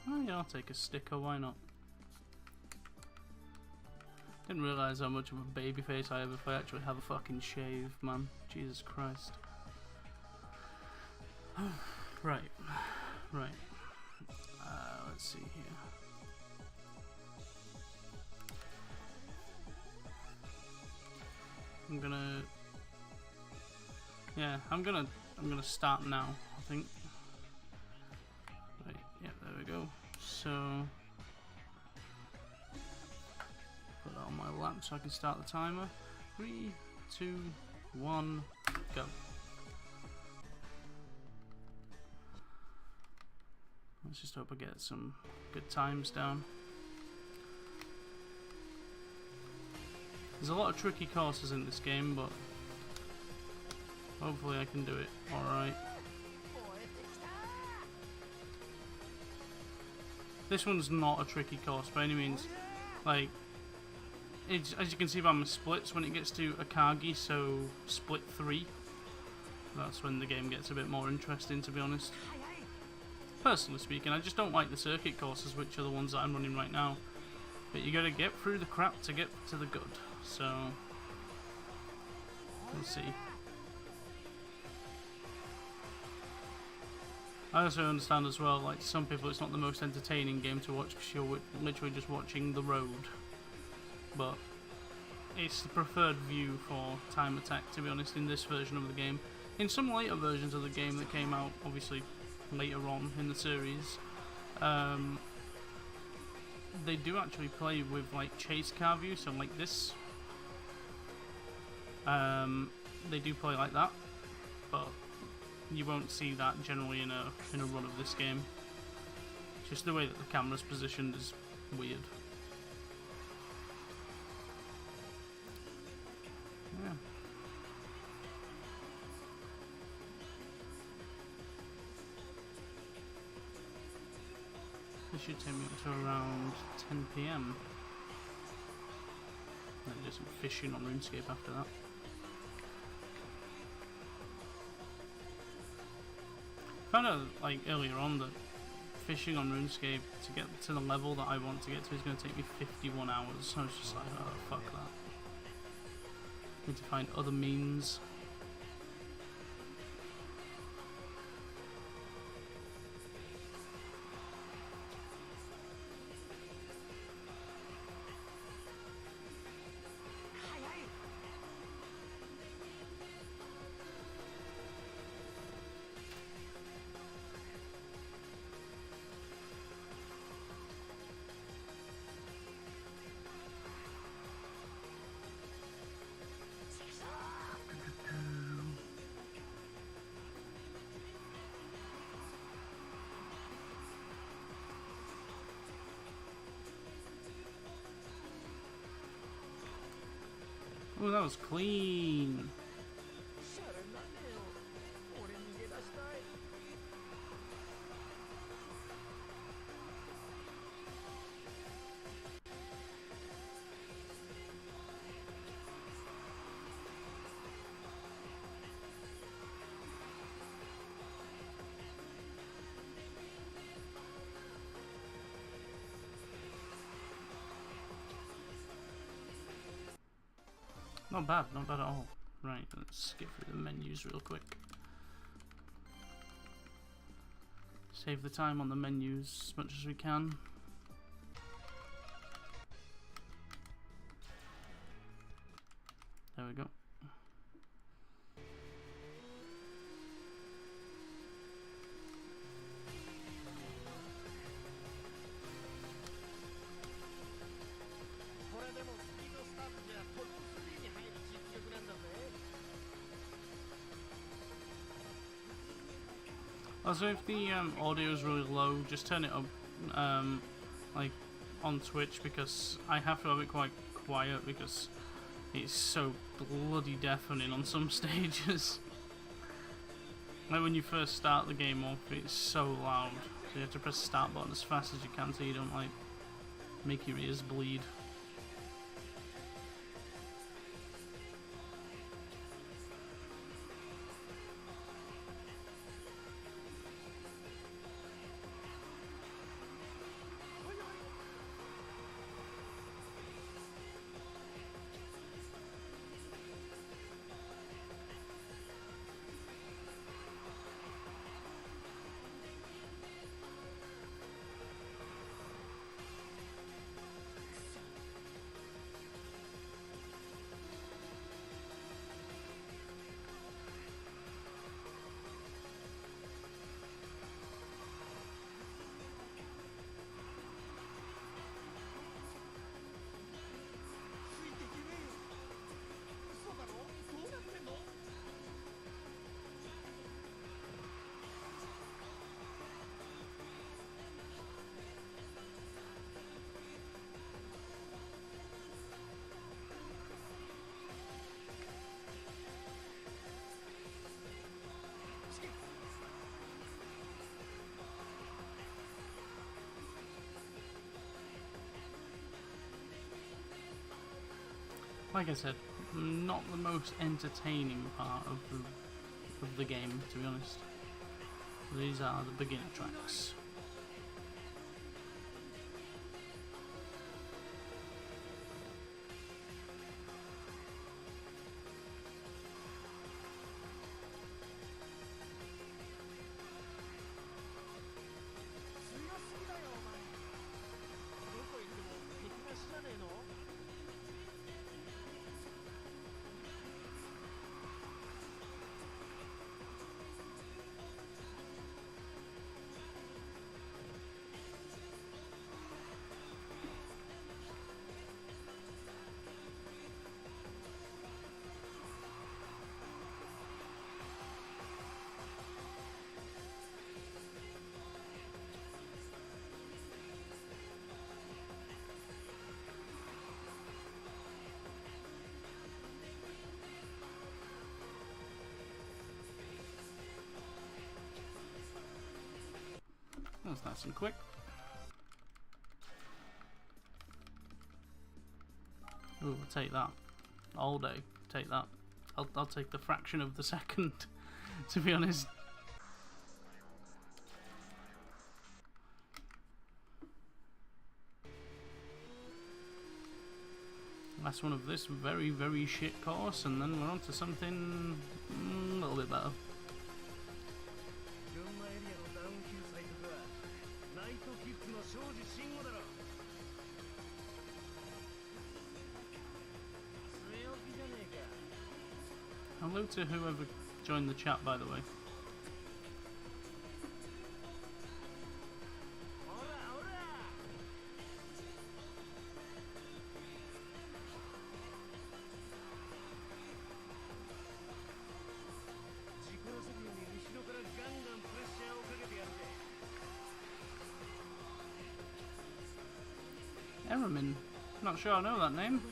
Oh yeah, I'll take a sticker, why not? Didn't realise how much of a baby face I have if I actually have a fucking shave, man. Jesus Christ. Right. Right. Let's see here. I'm gonna start now, I think. Right, yeah, there we go. So put that on my lap so I can start the timer. 3, 2, 1, go. Let's just hope I get some good times down. There's a lot of tricky courses in this game, but hopefully I can do it alright. This one's not a tricky course by any means. Like, it's, as you can see by my splits, when it gets to Akagi, so split 3, that's when the game gets a bit more interesting, to be honest. Personally speaking, I just don't like the circuit courses, which are the ones that I'm running right now. But you gotta get through the crap to get to the good, so let's see. I also understand as well, like some people it's not the most entertaining game to watch because you're literally just watching the road. But it's the preferred view for time attack, to be honest, in this version of the game. In some later versions of the game that came out, obviously, later on in the series, they do actually play with like chase car view, so like this. They do play like that, but you won't see that generally in a run of this game. Just the way that the camera's positioned is weird. Yeah. This should take me up to around 10 PM. Then do some fishing on RuneScape after that. I found out like earlier on that fishing on RuneScape to get to the level that I want to get to is going to take me 51 hours. So I was just like, oh fuck that. Need to find other means. Oh, that was clean. Not bad, not bad at all. Right, let's skip through the menus real quick. Save the time on the menus as much as we can. There we go. Also, if the audio is really low, just turn it up, like on Twitch, because I have to have it quite quiet because it's so bloody deafening on some stages. Like when you first start the game off, it's so loud, so you have to press the start button as fast as you can so you don't like make your ears bleed. like I said, not the most entertaining part of the game, to be honest. These are the beginner tracks. That's nice and quick. Ooh, I'll take that. All day. Take that. I'll take the fraction of the second, to be honest. Last one of this very, very shit course, and then we're on to something a little bit better. Hello to whoever joined the chat, by the way. Eramin. Not sure I know that name.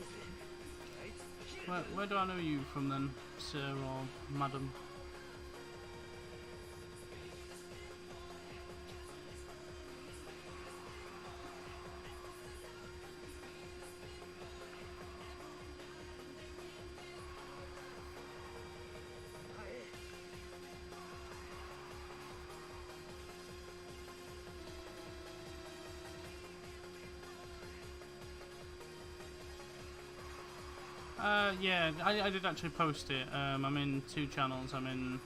Where do I know you from then, sir or madam? Yeah, I did actually post it. I'm in 2 channels. I'm in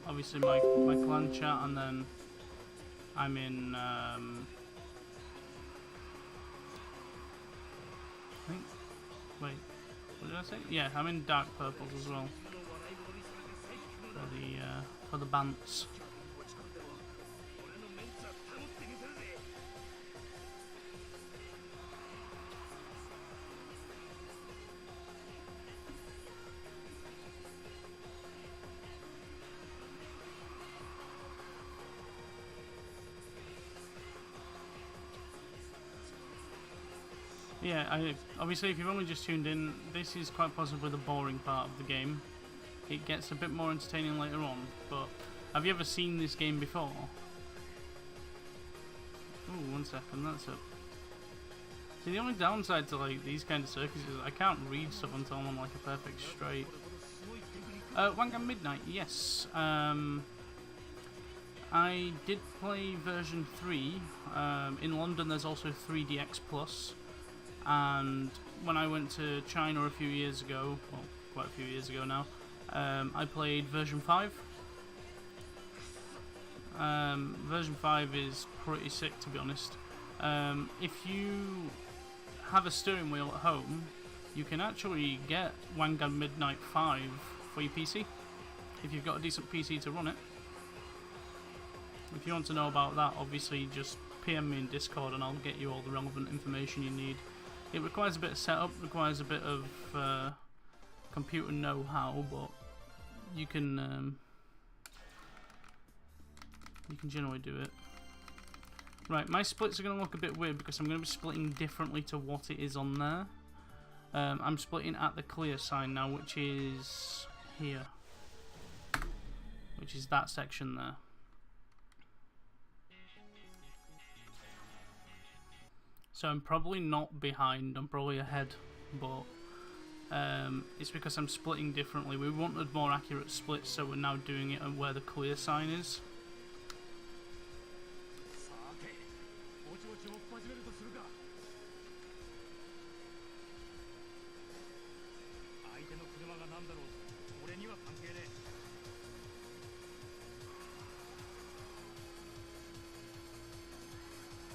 obviously my clan chat, and then I'm in I think, wait, what did I say? Yeah, I'm in Dark Purples as well for the Bants. Yeah, obviously if you've only just tuned in, this is quite possibly the boring part of the game. It gets a bit more entertaining later on, but have you ever seen this game before? Oh, 1 second, that's it. See, the only downside to like these kind of circuits is I can't read stuff until I'm on like a perfect straight. Wangan Midnight, yes. I did play version 3. In London there's also 3DX Plus. And when I went to China a few years ago, well, quite a few years ago now, I played version 5. Version 5 is pretty sick, to be honest. If you have a steering wheel at home, you can actually get Wangan Midnight 5 for your PC, if you've got a decent PC to run it. If you want to know about that, obviously just PM me in Discord and I'll get you all the relevant information you need. It requires a bit of setup, requires a bit of computer know-how, but you can generally do it. Right, my splits are going to look a bit weird because I'm going to be splitting differently to what it is on there. I'm splitting at the clear sign now, which is here, which is that section there. So I'm probably not behind, I'm probably ahead but it's because I'm splitting differently. We wanted more accurate splits, so we're now doing it where the clear sign is.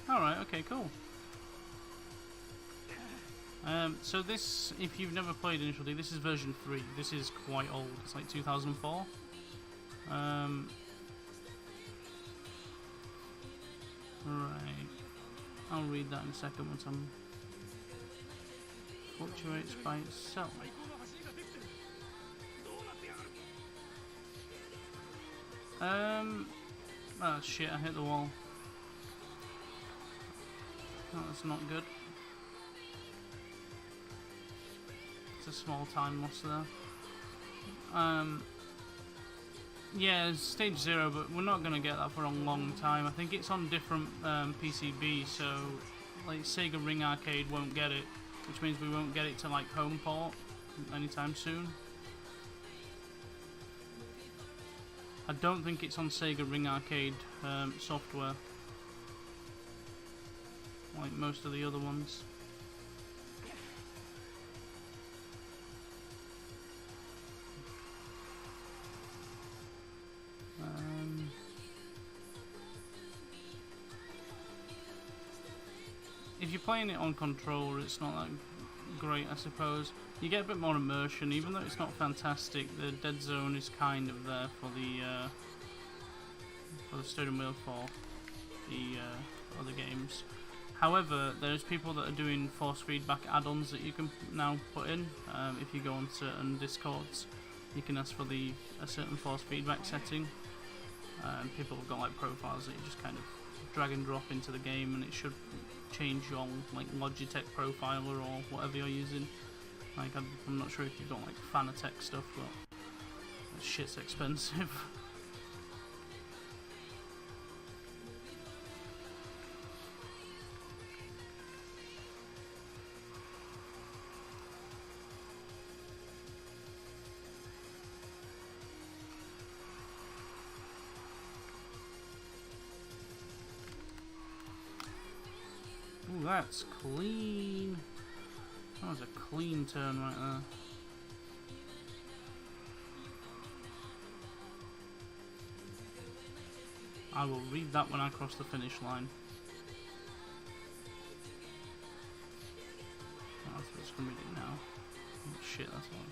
Alright, okay, cool. So this, if you've never played Initial D, this is version 3. This is quite old. It's like 2004. Right. I'll read that in a second once I'm... Fluctuates by itself. Oh shit, I hit the wall. Oh, that's not good. It's a small time loss there. Yeah, it's stage 0, but we're not going to get that for a long time. I think it's on different PCB, so like Sega Ring Arcade won't get it, which means we won't get it to like home port anytime soon. I don't think it's on Sega Ring Arcade software, like most of the other ones. If you're playing it on controller, it's not that great, I suppose. You get a bit more immersion, even though it's not fantastic. The dead zone is kind of there for the steering wheel for the other games. However, there's people that are doing force feedback add-ons that you can now put in. If you go on certain Discords, you can ask for a certain force feedback setting. People have got like profiles that you just kind of drag and drop into the game, and it should change your like Logitech profiler or whatever you're using. Like I'm not sure if you've got like Fanatec stuff, but that shit's expensive. Ooh, that's clean. That was a clean turn right there. I will read that when I cross the finish line. Oh, that's what's going to read it now. Oh, shit, that's one.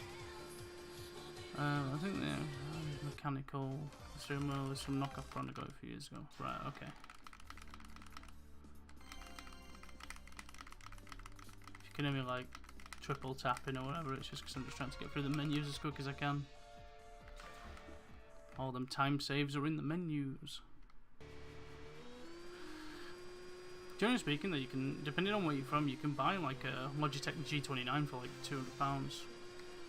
I think the mechanical steering wheel is some knockoff brand I got a few years ago. Right, okay. You can hear me like triple tapping or whatever, it's just because I'm just trying to get through the menus as quick as I can. All them time saves are in the menus. Generally speaking, that you can, depending on where you're from, you can buy like a Logitech G29 for like £200,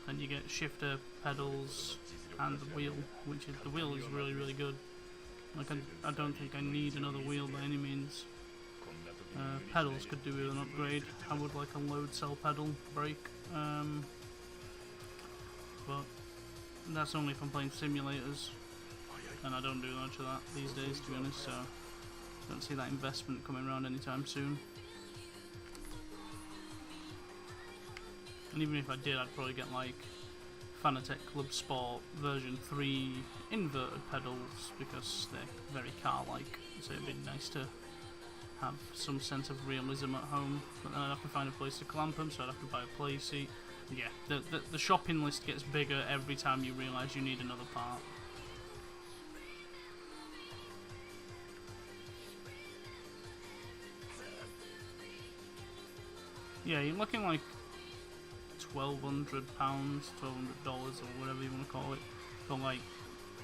and you get shifter, pedals, and the wheel, which is, the wheel is really good. Like I don't think I need another wheel by any means. Pedals could do with an upgrade. I would like a load cell pedal brake, but that's only if I'm playing simulators, and I don't do much of that these days, to be honest, so don't see that investment coming around anytime soon. And even if I did, I'd probably get like Fanatec Club Sport version 3 inverted pedals, because they're very car-like, so it'd be nice to have some sense of realism at home, but then I'd have to find a place to clamp them, so I'd have to buy a play seat. Yeah, the shopping list gets bigger every time you realise you need another part. Yeah, you're looking like £1,200, $1,200 or whatever you want to call it, for like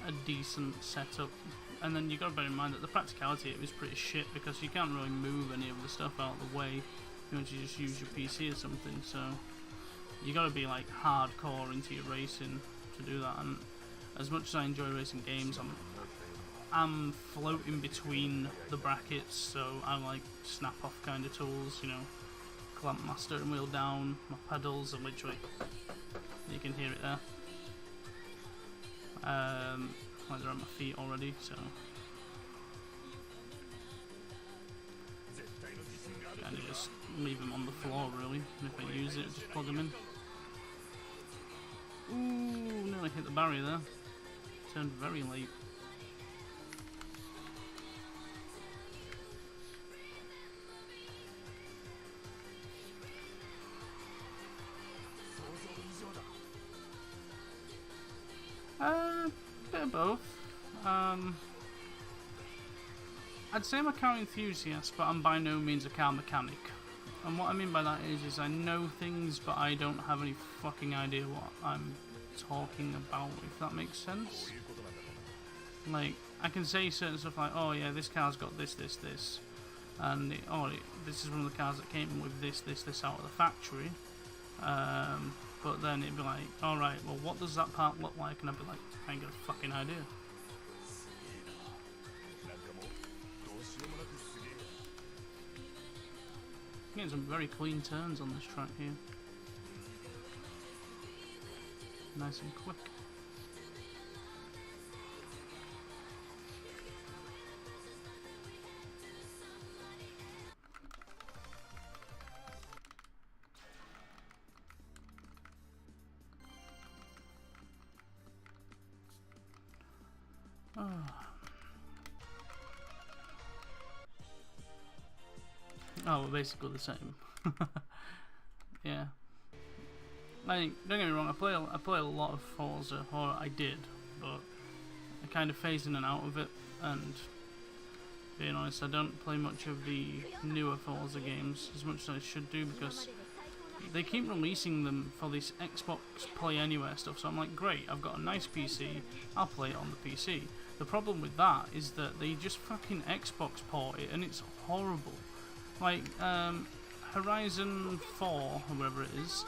a decent setup. And then you got to bear in mind that the practicality of it is pretty shit, because you can't really move any of the stuff out of the way. You want to just use your PC or something, so you got to be like hardcore into your racing to do that. And as much as I enjoy racing games, I'm floating between the brackets, so I like snap-off kind of tools, you know, clamp my steering wheel down, my pedals are literally, you can hear it there. Like they're on my feet already, so. And you just leave them on the floor really, and if I use it, just plug them in. Ooh, nearly hit the barrier there. Turned very late. Bit of both. I'd say I'm a car enthusiast, but I'm by no means a car mechanic. And what I mean by that is I know things, but I don't have any fucking idea what I'm talking about, if that makes sense. Like, I can say certain stuff like, oh yeah, this car's got this, this, this. And, this is one of the cars that came with this, this, this out of the factory. But then it'd be like, alright, well what does that part look like? And I'd be like, I ain't got a fucking idea. Getting some very clean turns on this track here. Nice and quick. Oh, we're basically the same. Yeah. Like, don't get me wrong, I play a lot of Forza, or I did, but I kind of phased in and out of it, and being honest, I don't play much of the newer Forza games as much as I should do, because they keep releasing them for this Xbox Play Anywhere stuff, so I'm like, great, I've got a nice PC, I'll play it on the PC. The problem with that is that they just fucking Xbox port it, and it's horrible. Like, Horizon 4, or whatever it is,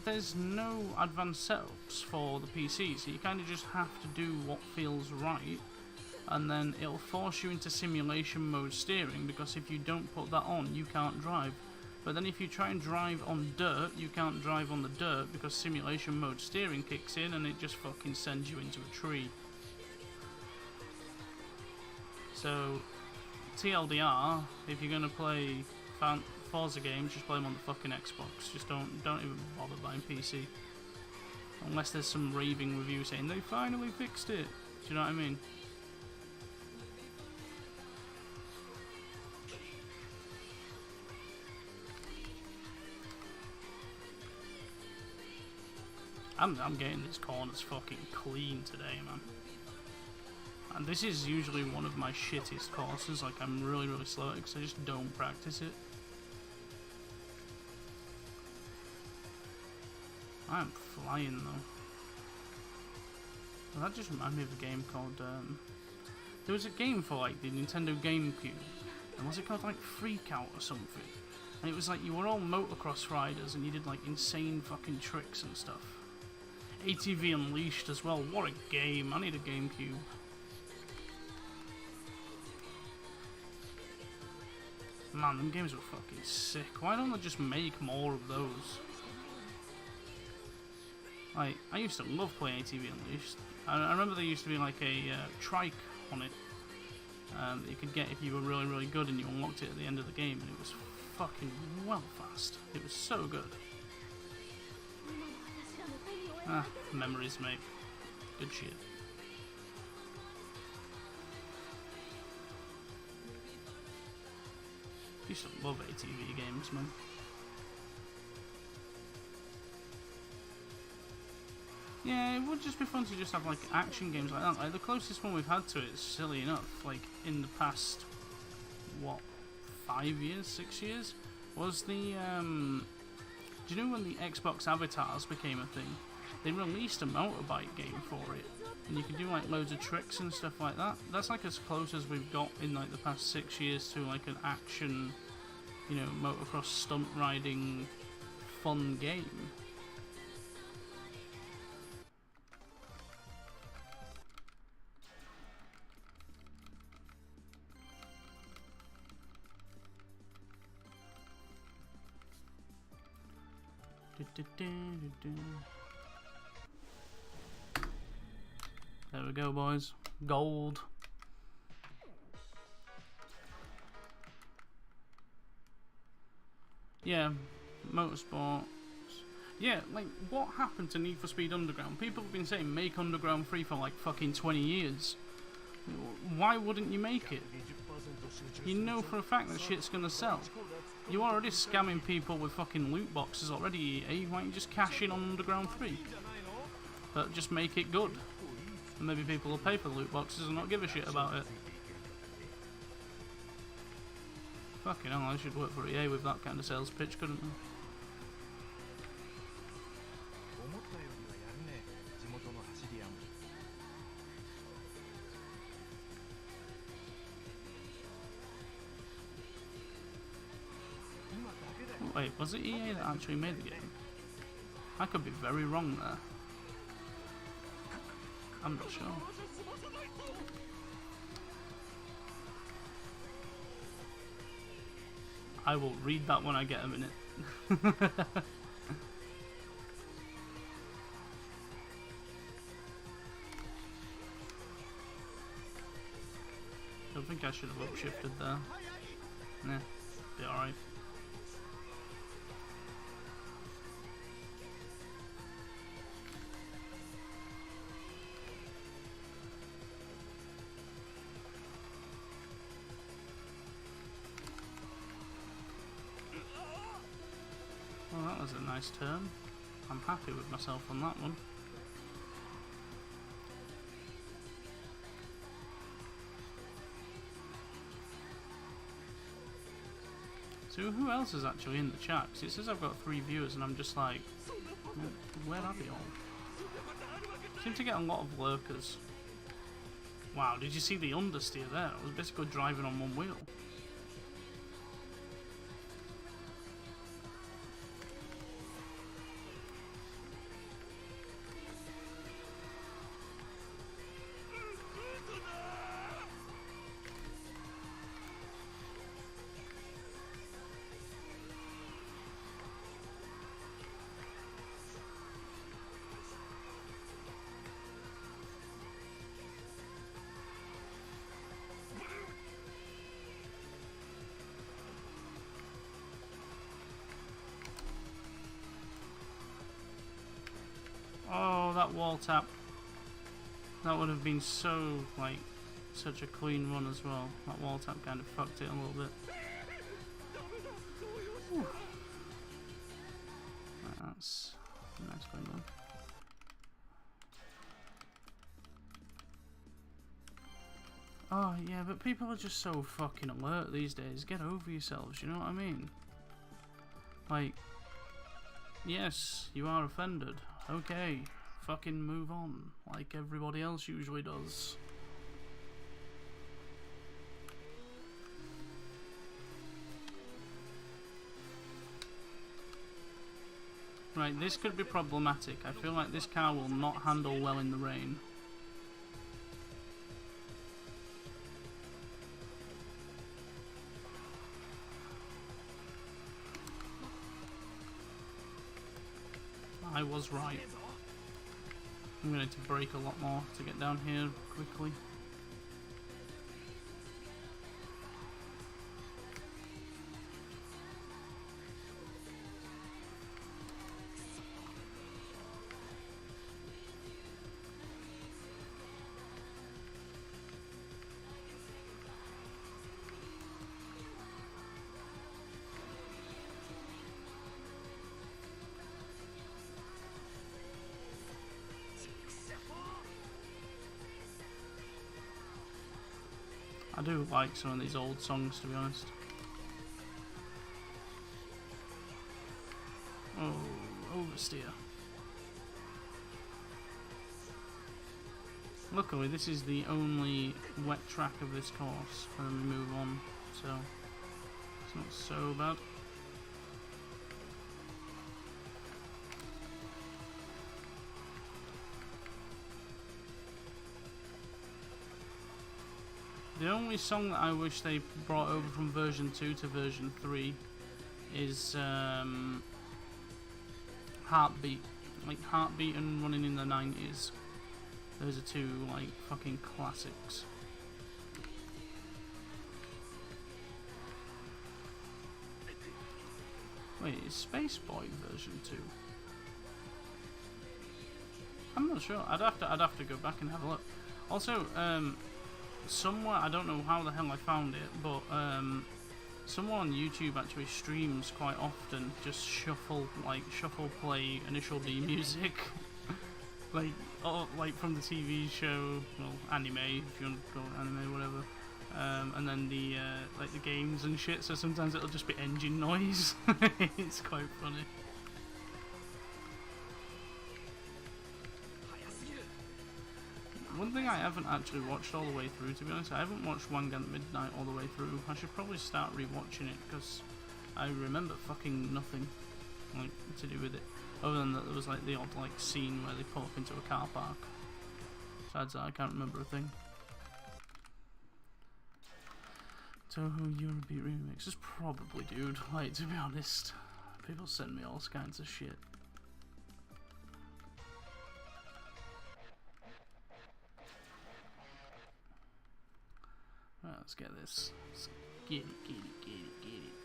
there's no advanced setups for the PC, so you kind of just have to do what feels right, and then it'll force you into simulation mode steering, because if you don't put that on, you can't drive. But then if you try and drive on dirt, you can't drive on the dirt, because simulation mode steering kicks in, and it just fucking sends you into a tree. So, TLDR, if you're gonna play Forza games, just play them on the fucking Xbox. Just don't even bother buying PC. Unless there's some raving review saying they finally fixed it. Do you know what I mean? I'm getting these corners fucking clean today, man. And this is usually one of my shittest courses, like I'm really slow at it because I just don't practice it. I am flying though. Well, that just reminded me of a game called, there was a game for like the Nintendo GameCube, and was it called like Freak Out or something? And it was like you were all motocross riders and you did like insane fucking tricks and stuff. ATV Unleashed as well, what a game, I need a GameCube. Man, them games were fucking sick. Why don't they just make more of those? Like, I used to love playing ATV Unleashed. I remember there used to be like a trike on it that you could get if you were really good, and you unlocked it at the end of the game, and it was fucking well fast. It was so good. Ah, memories, mate. Good shit. Used to love ATV games, man. Yeah, it would just be fun to just have like action games like that. Like the closest one we've had to it, silly enough, like in the past, what, 5 years, 6 years, was the, do you know when the Xbox avatars became a thing? They released a motorbike game for it, and you could do like loads of tricks and stuff like that. That's like as close as we've got in like the past 6 years to like an action, you know, motocross stunt riding fun game. There we go, boys. Gold. Yeah, motorsports. Yeah, like, what happened to Need for Speed Underground? People have been saying make Underground free for like fucking 20 years. Why wouldn't you make it? You know for a fact that shit's gonna sell. You're already scamming people with fucking loot boxes already, EA. Why don't you just cash in on Underground 3? But just make it good. And maybe people will pay for the loot boxes and not give a shit about it. Fucking hell, I should work for EA with that kind of sales pitch, couldn't I? Wait, was it EA that actually made the game? I could be very wrong there. I'm not sure. I will read that when I get a minute. Don't think I should have upshifted there. Nah, be alright. Well, that was a nice turn. I'm happy with myself on that one. So who else is actually in the chat? 'Cause it says I've got 3 viewers and I'm just like, where are they all? Seem to get a lot of lurkers. Wow, did you see the understeer there? I was basically driving on one wheel. Oh, that wall tap. That would have been so, like, such a clean run as well. That wall tap kind of fucked it a little bit. Whew. That's a nice clean run. Oh, yeah, but people are just so fucking alert these days. Get over yourselves, you know what I mean? Like, yes, you are offended. Okay, fucking move on, like everybody else usually does. Right, this could be problematic. I feel like this car will not handle well in the rain. I was right. I'm going to need to brake a lot more to get down here quickly. I do like some of these old songs, to be honest. Oh, oversteer. Luckily, this is the only wet track of this course, and then we move on, so it's not so bad. The only song that I wish they brought over from version 2 to version 3 is Heartbeat. Like Heartbeat and Running in the 90s. Those are two like fucking classics. Wait, is Space Boy version 2? I'm not sure. I'd have to go back and have a look. Also, somewhere, I don't know how the hell I found it, but someone on YouTube actually streams quite often just shuffle play Initial D music. like from the TV show, well, anime, if you want to call it anime, whatever. And then the like the games and shit, so sometimes it'll just be engine noise. It's quite funny. One thing I haven't actually watched all the way through, to be honest, I haven't watched Wangant Midnight all the way through. I should probably start rewatching it, because I remember fucking nothing like to do with it, other than that there was like the odd like scene where they pull up into a car park. Besides that, I can't remember a thing. Toho Eurobeat remix is probably, dude. Like, to be honest, people send me all kinds of shit. Right, let's get this. Let's get it, get it, get it, get it.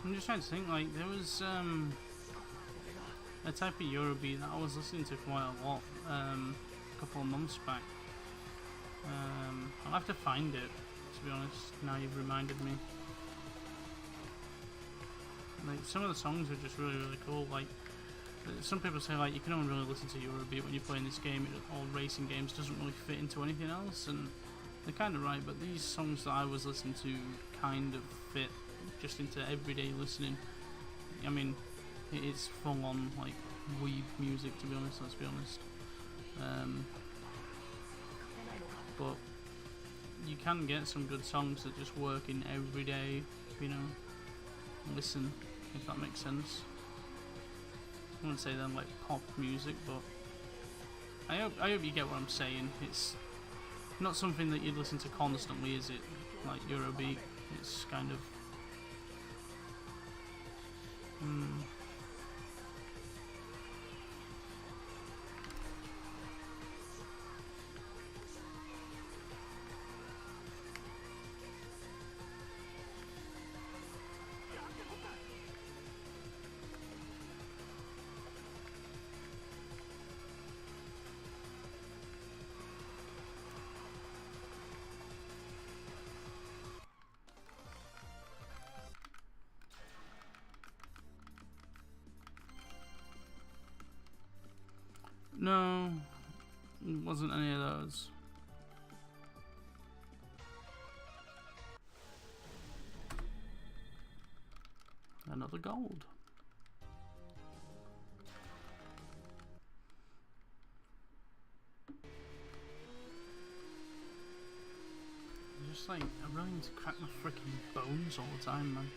I'm just trying to think, like, there was a type of Eurobeat that I was listening to quite a lot a couple of months back. I'll have to find it, to be honest, now you've reminded me. Like, some of the songs are just really, really cool. Like, some people say, like, you can only really listen to Eurobeat when you're playing this game, or racing games doesn't really fit into anything else, and they're kind of right, but these songs that I was listening to kind of fit just into everyday listening. I mean, it is full on like weeb music, to be honest, let's be honest. But you can get some good songs that just work in everyday, you know, listen, if that makes sense. I wouldn't say they're like pop music, but I hope you get what I'm saying. It's not something that you'd listen to constantly, is it? Like Eurobeat, it's kind of no, it wasn't any of those. Another gold. Just like, I really need to crack my freaking bones all the time, man.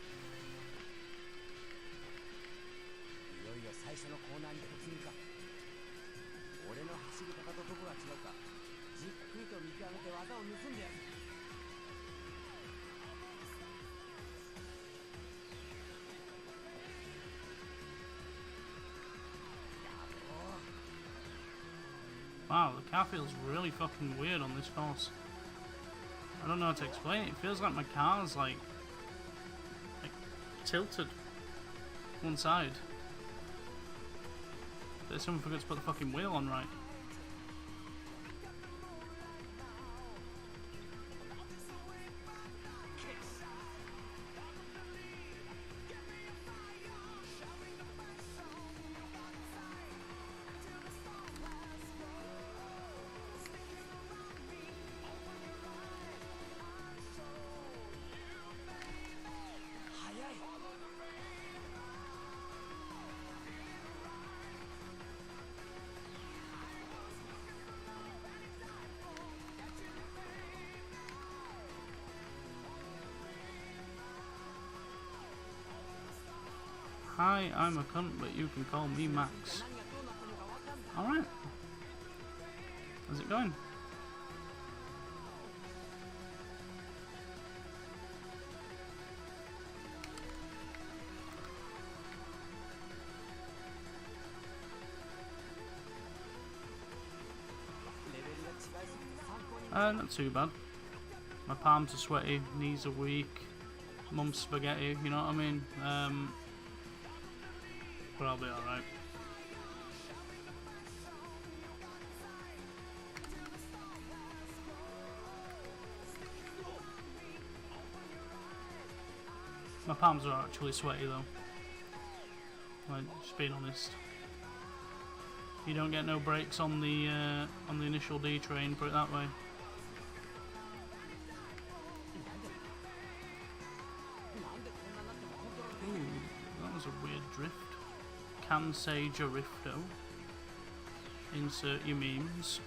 Wow, the car feels really fucking weird on this course. I don't know how to explain it. It feels like my car's like tilted one side. But someone forgot to put the fucking wheel on right. Hi, I'm a cunt, but you can call me Max. Alright. How's it going? Not too bad. My palms are sweaty, knees are weak, mum's spaghetti, you know what I mean? But I'll be alright. My palms are actually sweaty though. Like, just being honest. You don't get no breaks on the initial D train, put it that way. Ooh, that was a weird drift. Can say Gerifto. Insert your memes.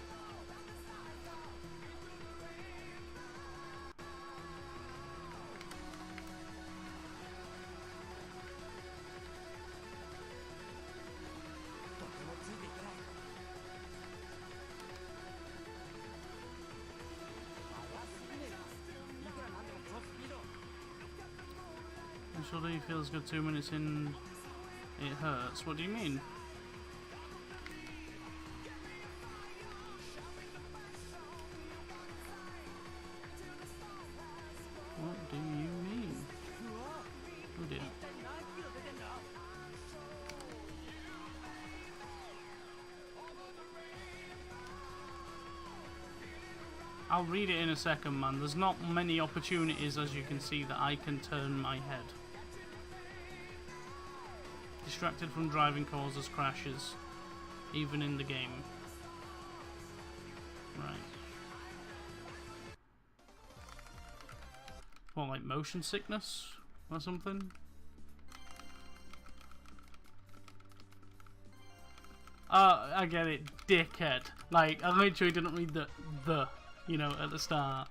Usually feels good 2 minutes in. It hurts. What do you mean? What do you mean? Oh dear. I'll read it in a second, man. There's not many opportunities, as you can see, that I can turn my head. Distracted from driving causes crashes, even in the game. Right. What, like motion sickness or something? I get it, dickhead. Like, I made sure he didn't read the, you know, at the start.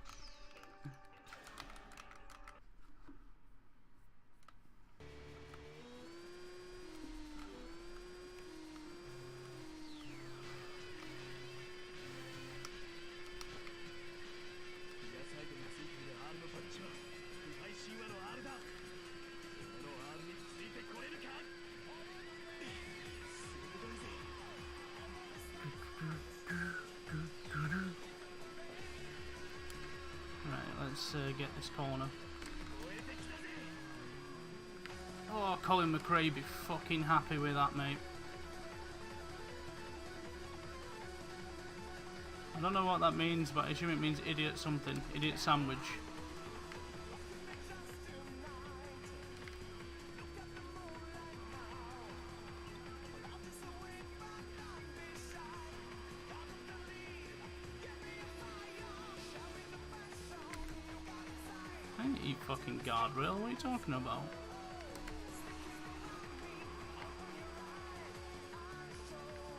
Let's get this corner. Oh, Colin McRae be fucking happy with that, mate. I don't know what that means, but I assume it means idiot something. Idiot sandwich. I ain't eat fucking guardrail, what are you talking about?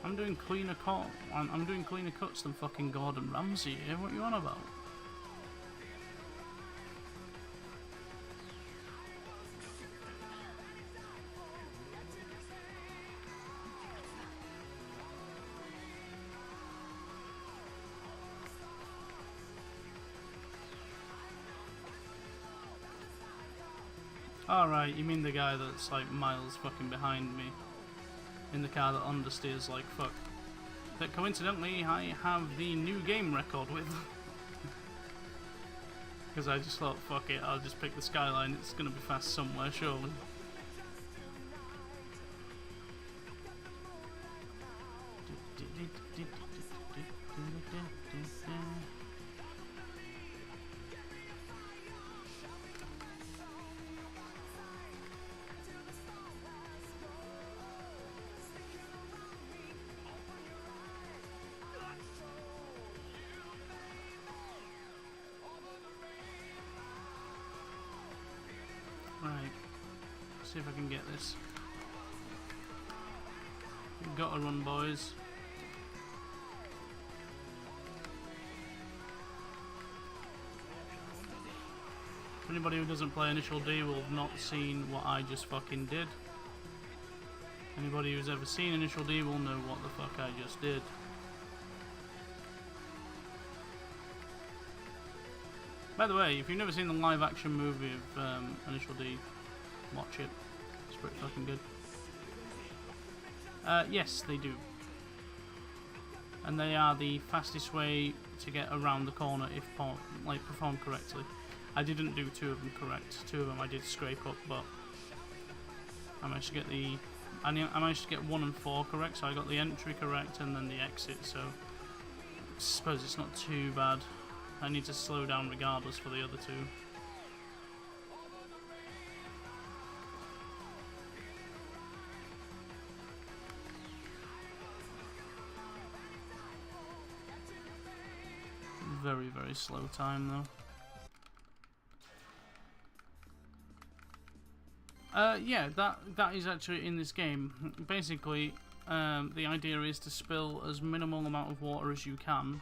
I'm doing cleaner I'm doing cleaner cuts than fucking Gordon Ramsay here, what are you on about? Alright, you mean the guy that's like miles fucking behind me in the car that understeers like fuck. That coincidentally I have the new game record with. Because I just thought, fuck it, I'll just pick the Skyline, it's gonna be fast somewhere, surely. Right, see if I can get this. We've got to run, boys. For anybody who doesn't play Initial D will have not seen what I just fucking did. Anybody who's ever seen Initial D will know what the fuck I just did. By the way, if you've never seen the live action movie of Initial D, watch it. It's pretty fucking good. Yes, they do. And they are the fastest way to get around the corner if performed correctly. I didn't do 2 of them correct. 2 of them I did scrape up, but I managed to get I managed to get 1 and 4 correct, so I got the entry correct and then the exit, so I suppose it's not too bad. I need to slow down regardless for the other 2. Very, very slow time though. Yeah, that is actually in this game. Basically, the idea is to spill as minimal amount of water as you can.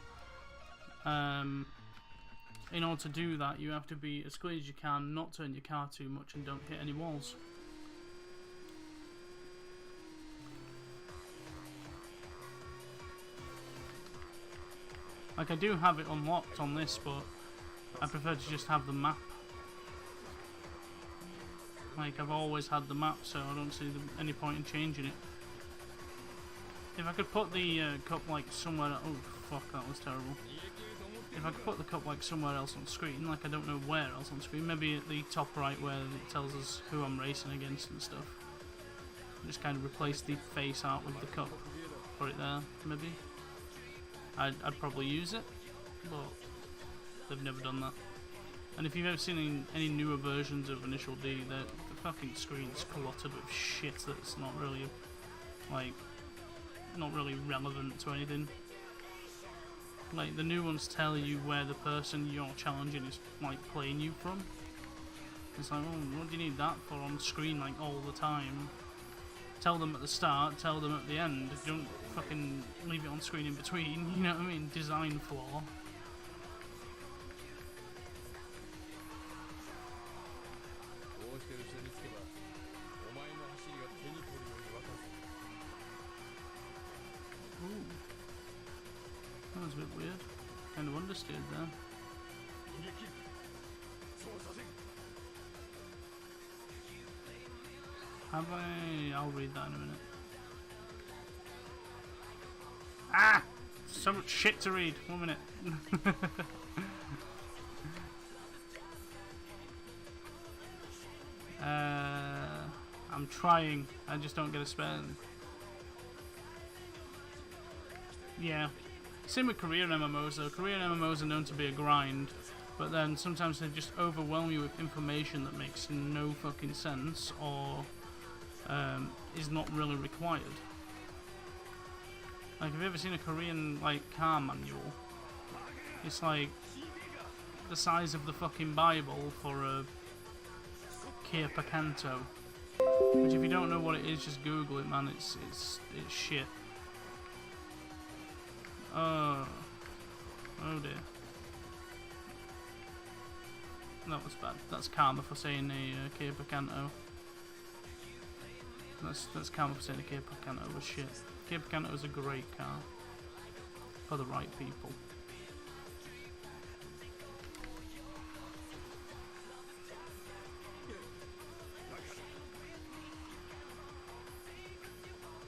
In order to do that, you have to be as clear as you can, not turn your car too much, and don't hit any walls. Like, I do have it unlocked on this, but I prefer to just have the map. Like, I've always had the map, so I don't see any point in changing it. If I could put the cup, like, somewhere... Oh, fuck, that was terrible. If I could put the cup, like, somewhere else on screen, like, I don't know where else on screen, maybe at the top right where it tells us who I'm racing against and stuff. Just kind of replace the face art with the cup. Put it there, maybe. I'd probably use it, but they've never done that. And if you've ever seen any newer versions of Initial D, the fucking screen's cluttered with shit that's not really, like, not really relevant to anything. Like, the new ones tell you where the person you're challenging is, like, playing you from. It's like, oh, what do you need that for on screen, like, all the time? Tell them at the start, tell them at the end. Don't fucking leave it on screen in between, you know what I mean? Design flaw. Ooh. That was a bit weird. Kind of understeered there. Have I? I'll read that in a minute. Ah! So much shit to read. 1 minute. I'm trying. I just don't get a spare. Yeah. Same with career MMOs though. Career MMOs are known to be a grind, but then sometimes they just overwhelm you with information that makes no fucking sense or is not really required. Like, have you ever seen a Korean, like, car manual? It's like the size of the fucking Bible for a Kia Picanto. Which, if you don't know what it is, just Google it, man. It's shit. Oh dear. That was bad. That's karma for saying a Kia Picanto. That's karma for saying a Kia Picanto was shit. Kia Picanto is a great car for the right people.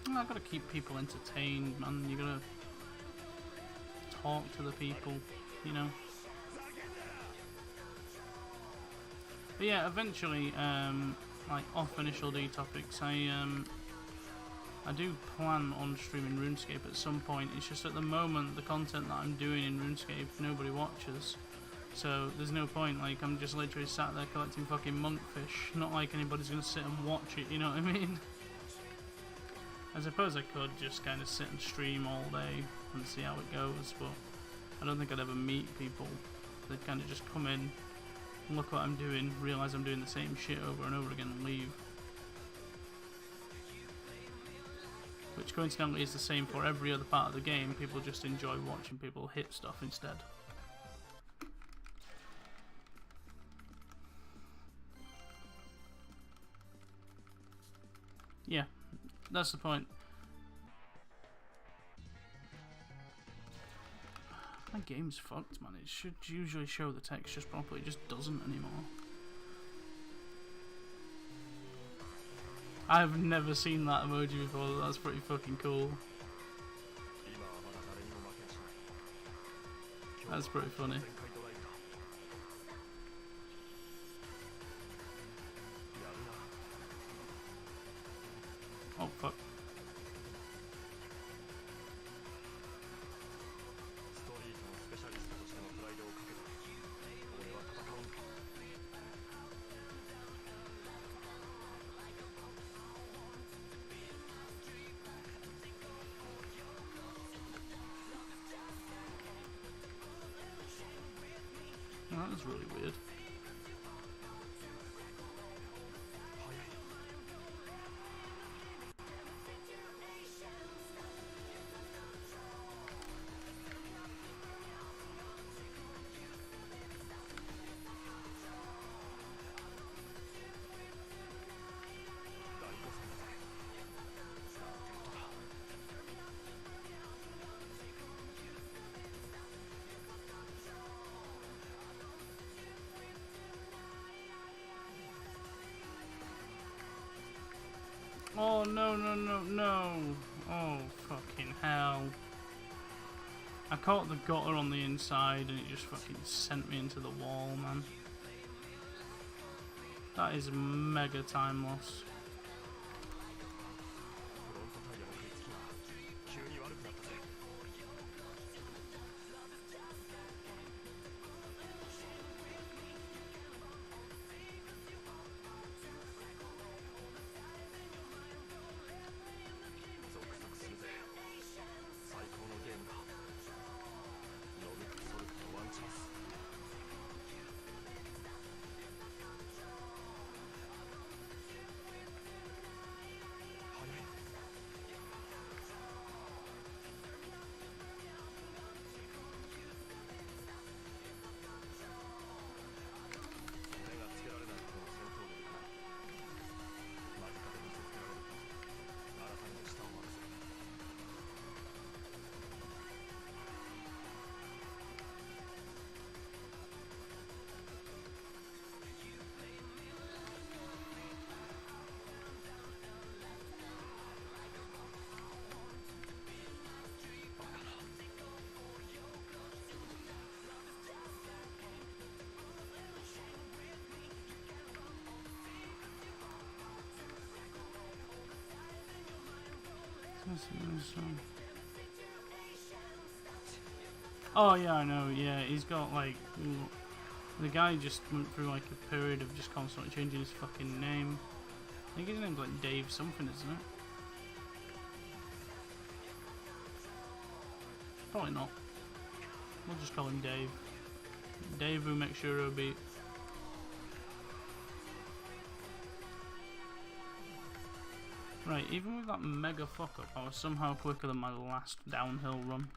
I gotta keep people entertained, man. You gotta talk to the people, you know. But yeah, eventually, like off initial D topics, I do plan on streaming RuneScape at some point. It's just at the moment the content that I'm doing in RuneScape nobody watches. So there's no point, like I'm just literally sat there collecting fucking monkfish. Not like anybody's gonna sit and watch it, you know what I mean? I suppose I could just kind of sit and stream all day and see how it goes, but I don't think I'd ever meet people. They'd kind of just come in, look what I'm doing, realise I'm doing the same shit over and over again and leave. Which coincidentally is the same for every other part of the game. People just enjoy watching people hit stuff instead. Yeah, that's the point. My game's fucked, man. It should usually show the text just properly. It just doesn't anymore. I've never seen that emoji before. That's pretty fucking cool. That's pretty funny. Oh fuck. Oh, that was really weird. Oh no no no no! Oh fucking hell! I caught the gutter on the inside and it just fucking sent me into the wall, man. That is mega time loss. Oh yeah, I know, yeah, he's got like... The guy just went through like a period of just constantly changing his fucking name. I think his name's like Dave something, isn't it? Probably not. We'll just call him Dave. Dave who makes sure it'll beat. Right, even with that mega fuck up, I was somehow quicker than my last downhill run.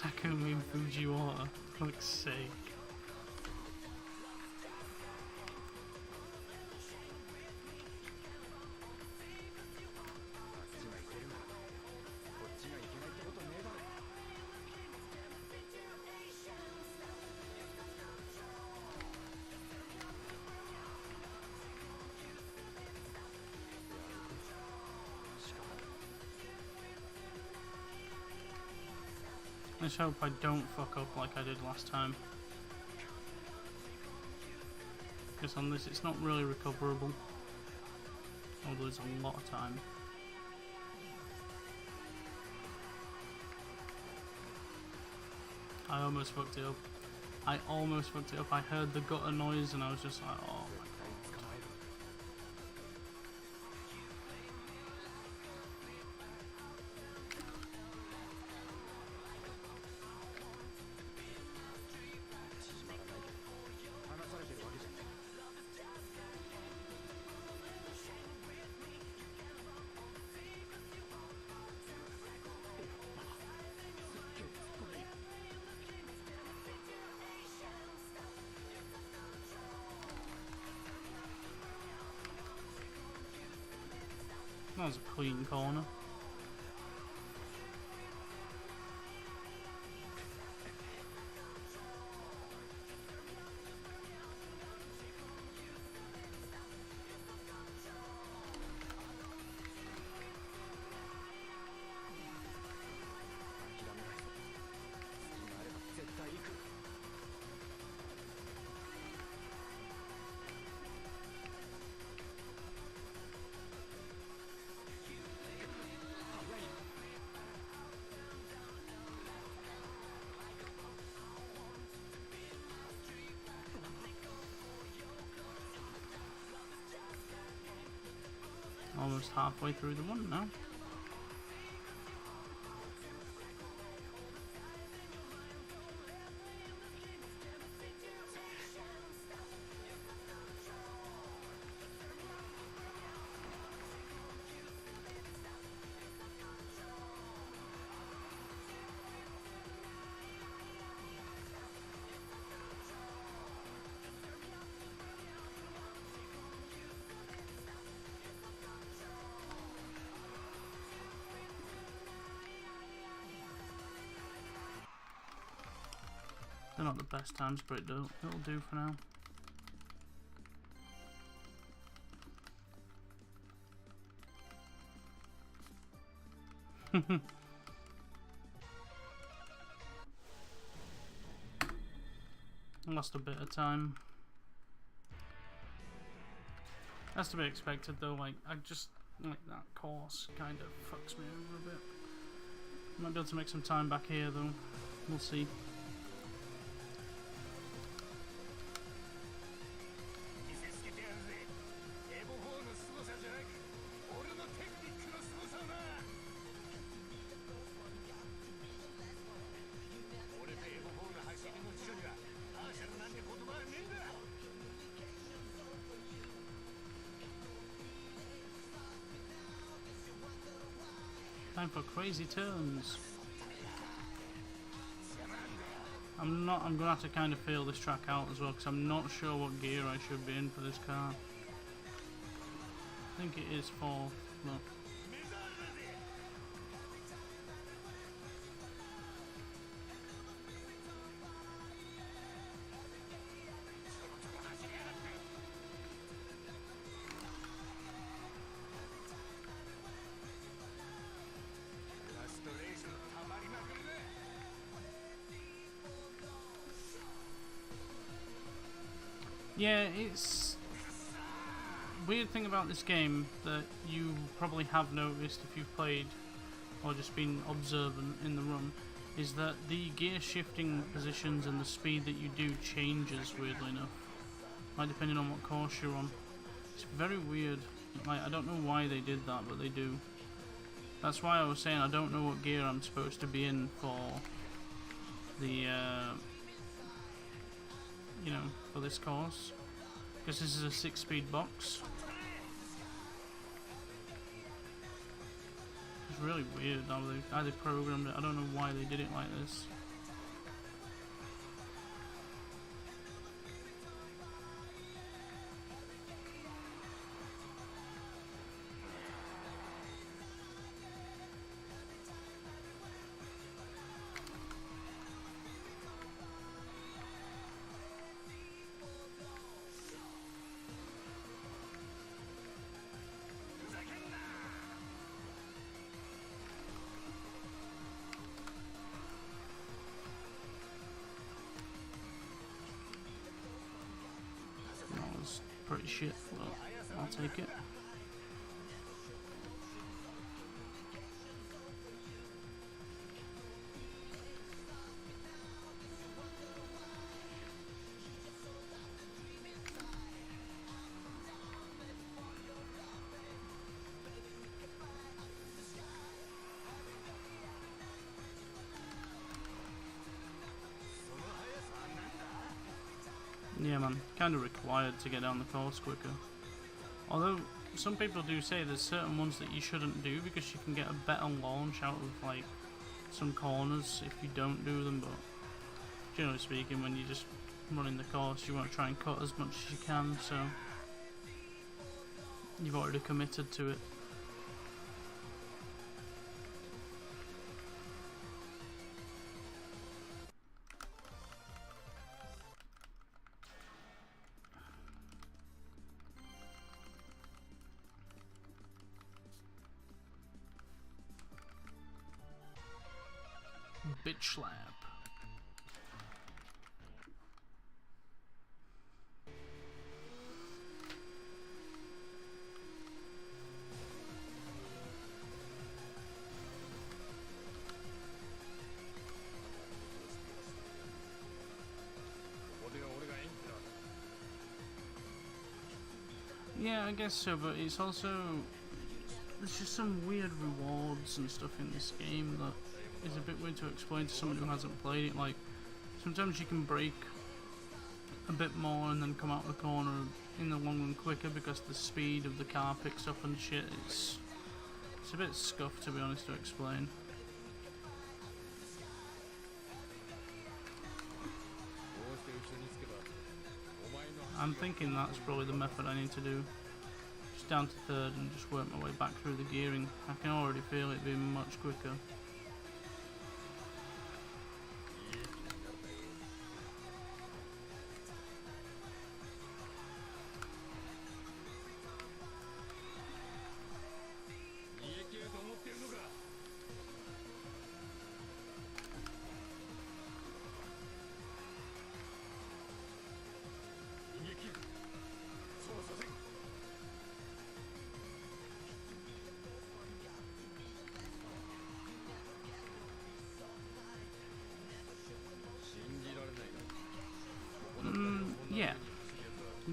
Takumi Fujiwara, for fuck's sake. Let's hope I don't fuck up like I did last time. Because on this it's not really recoverable. Although there's a lot of time. I almost fucked it up. I almost fucked it up. I heard the gutter noise and I was just like, oh my god. That was a clean corner. Almost halfway through the one now. They're not the best times, but it'll do for now. Lost a bit of time. That's to be expected though, like, I just, like, that course kind of fucks me over a bit. Might be able to make some time back here though, we'll see. Time for crazy turns. I'm gonna have to kind of feel this track out as well because I'm not sure what gear I should be in for this car. I think it is 4th. No. Yeah, it's weird thing about this game that you probably have noticed if you've played or just been observant in the run is that the gear shifting positions and the speed that you do changes, weirdly enough, like depending on what course you're on. It's very weird. Like, I don't know why they did that, but they do. That's why I was saying I don't know what gear I'm supposed to be in for the you know, for this course, because this is a 6-speed box. It's really weird how they programmed it. I don't know why they did it like this. pretty shit, but I'll take it. Yeah man, kind of required to get down the course quicker. Although, some people do say there's certain ones that you shouldn't do because you can get a better launch out of like some corners if you don't do them, but generally speaking when you're just running the course you want to try and cut as much as you can, so you've already committed to it. Bitch slap. Yeah, I guess so, but it's also there's just some weird rewards and stuff in this game that is a bit weird to explain to someone who hasn't played it. Like, sometimes you can brake a bit more and then come out the corner in the long run quicker because the speed of the car picks up and shit. It's a bit scuffed, to be honest, to explain. I'm thinking that's probably the method I need to do. Just down to third and just work my way back through the gearing. I can already feel it being much quicker.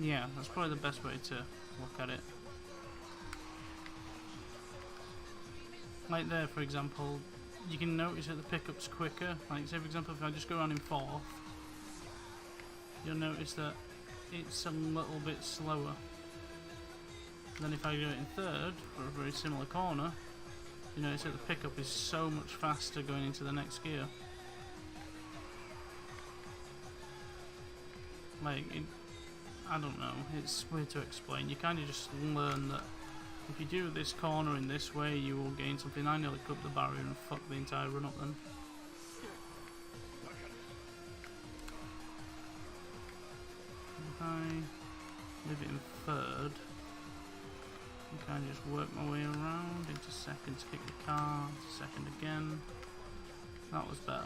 Yeah, that's probably the best way to look at it. Like there, for example, you can notice that the pickup's quicker. Like, say for example, if I just go around in fourth, you'll notice that it's a little bit slower. Then if I do it in third, for a very similar corner, you notice that the pickup is so much faster going into the next gear. Like, I don't know, it's weird to explain. You kind of just learn that if you do this corner in this way, you will gain something. I nearly cut the barrier and fucked the entire run up then. If I leave it in third, I kind of just work my way around into second to kick the car, to second again. That was better.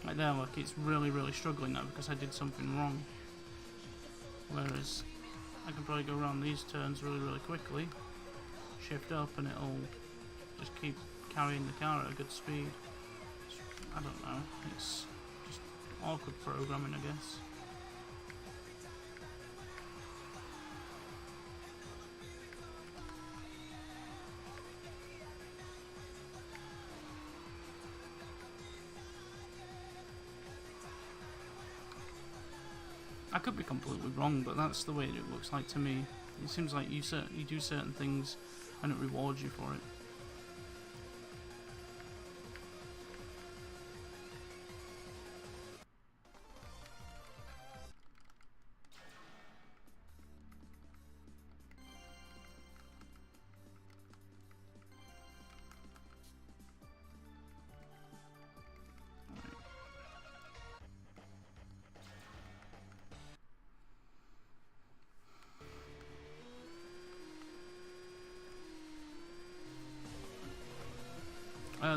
Like there, look, it's really struggling now because I did something wrong. Whereas I can probably go around these turns really quickly, shift up, and it'll just keep carrying the car at a good speed. I don't know, it's just awkward programming, I guess. I could be completely wrong, but that's the way it looks like to me. It seems like you do certain things and it rewards you for it.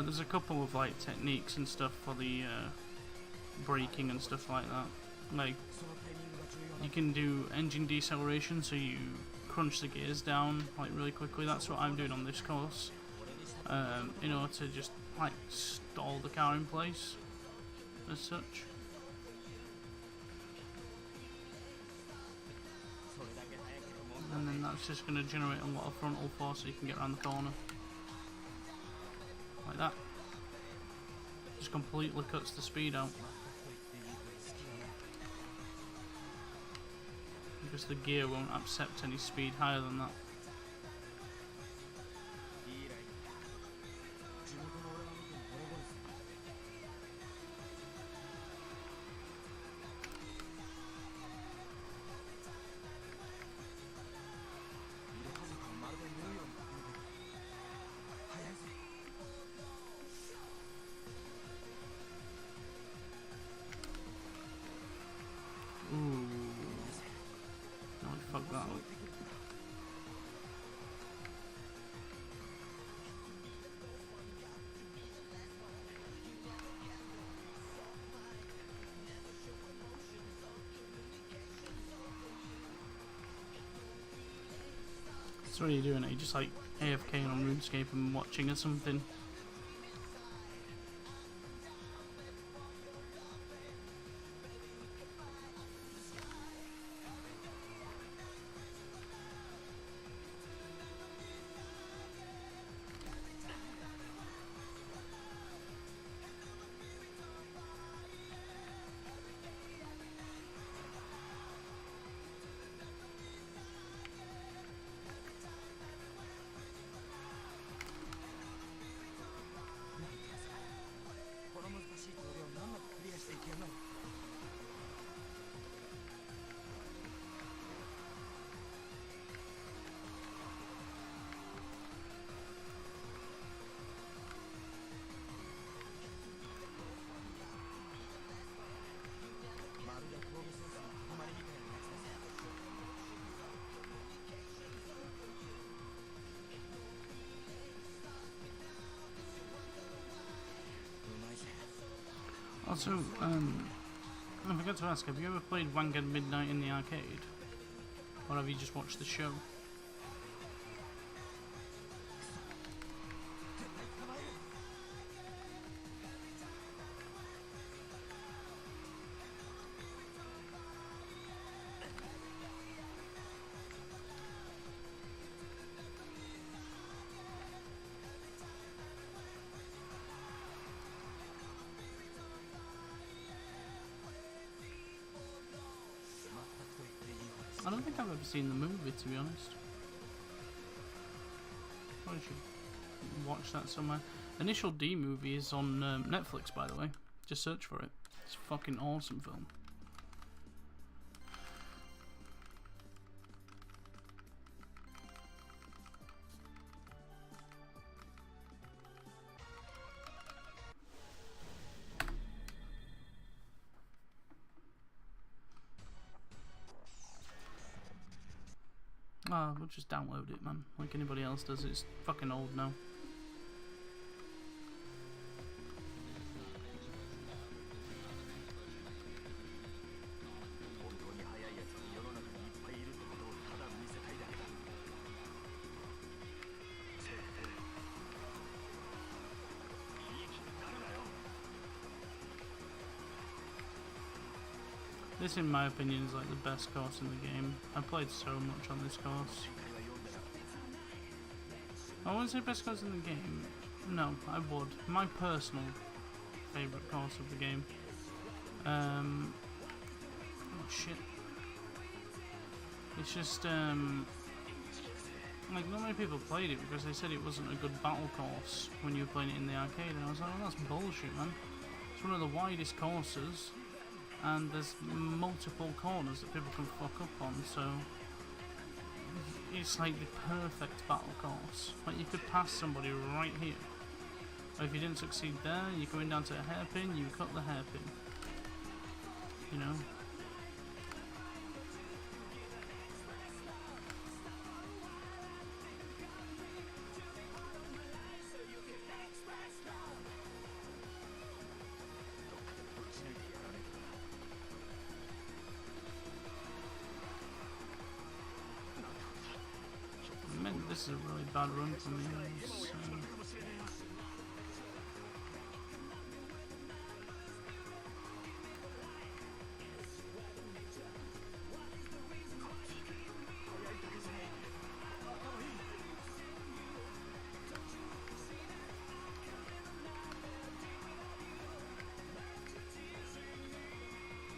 There's a couple of like techniques and stuff for the braking and stuff like that. Like, you can do engine deceleration, so you crunch the gears down like really quickly. That's what I'm doing on this course, in order to just like stall the car in place as such. And then that's just going to generate a lot of frontal force so you can get around the corner like that. Just completely cuts the speed out because the gear won't accept any speed higher than that. Ooh. No, fuck that up. So what are you doing? Are you just like AFK on RuneScape and watching or something? Also, I forgot to ask, have you ever played Wangan Midnight in the arcade? Or have you just watched the show? I don't think I've ever seen the movie, to be honest. Probably should watch that somewhere. Initial D movie is on Netflix, by the way. Just search for it. It's a fucking awesome film. We'll just download it, man. Like anybody else does. It's fucking old now. This, in my opinion, is like the best course in the game. I played so much on this course. I wouldn't say best course in the game. No, I would. My personal favourite course of the game. Oh shit. It's just like not many people played it because they said it wasn't a good battle course when you were playing it in the arcade, and I was like, oh, that's bullshit, man. It's one of the widest courses. And there's multiple corners that people can fuck up on, so it's like the perfect battle course. Like, you could pass somebody right here. Or if you didn't succeed there, you're going down to a hairpin, you cut the hairpin. You know? is a really bad run for me. So.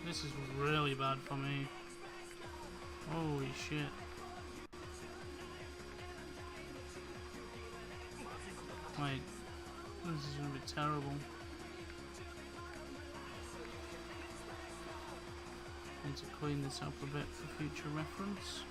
This is really bad for me. Holy shit. Wait, this is gonna be terrible. Need to clean this up a bit for future reference.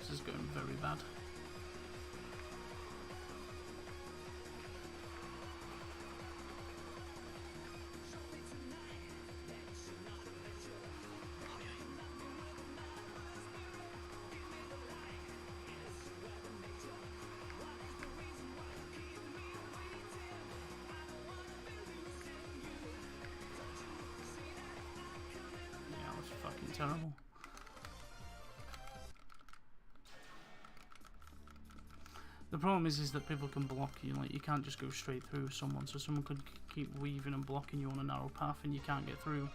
This is going very bad. Fucking terrible. The problem is that people can block you. Like, you can't just go straight through someone, so someone could keep weaving and blocking you on a narrow path and you can't get through.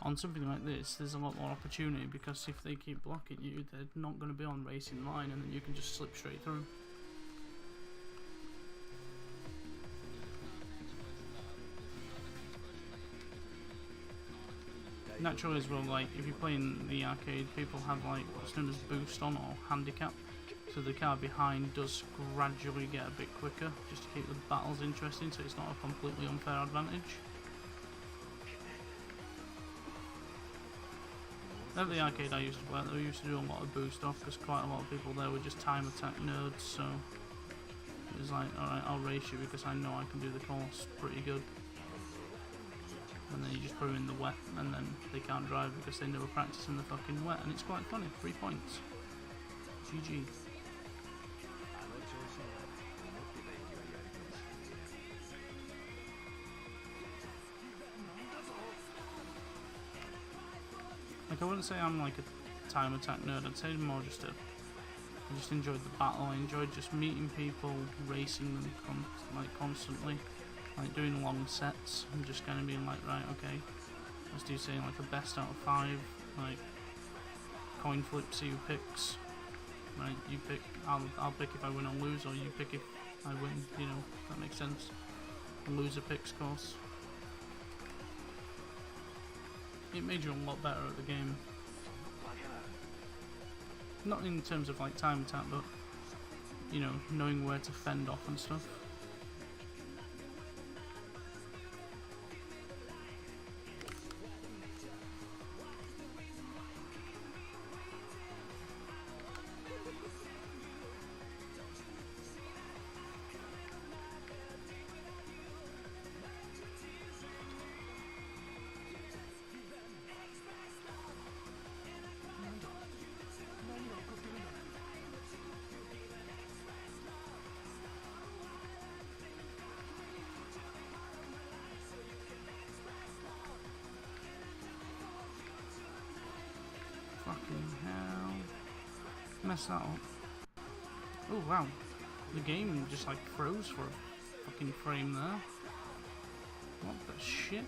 On something like this, there's a lot more opportunity, because if they keep blocking you, they're not going to be on racing line, and then you can just slip straight through. Naturally as well, like, if you play in the arcade, people have like what's known as boost on or handicap, so the car behind does gradually get a bit quicker just to keep the battles interesting, so it's not a completely unfair advantage. At the arcade I used to play, they used to do a lot of boost off, because quite a lot of people there were just time attack nerds, so it was like, alright, I'll race you because I know I can do the course pretty good. And then you just put them in the wet, and then they can't drive because they never practice in the fucking wet, and it's quite funny. 3 points. GG. Like, I wouldn't say I'm like a time attack nerd, I'd say more just I just enjoyed the battle. I enjoyed just meeting people, racing them constantly. Like doing long sets and just kind of being like, right, okay, let's do say like a best out of 5, like coin flip, see who picks. Right, you pick, I'll pick if I win or lose, or you pick if I win, you know, if that makes sense. The loser picks, of course. It made you a lot better at the game. Not in terms of like time attack, but, you know, knowing where to fend off and stuff. Fucking hell. Mess that up. Oh wow. The game just like froze for a fucking frame there. What the shit?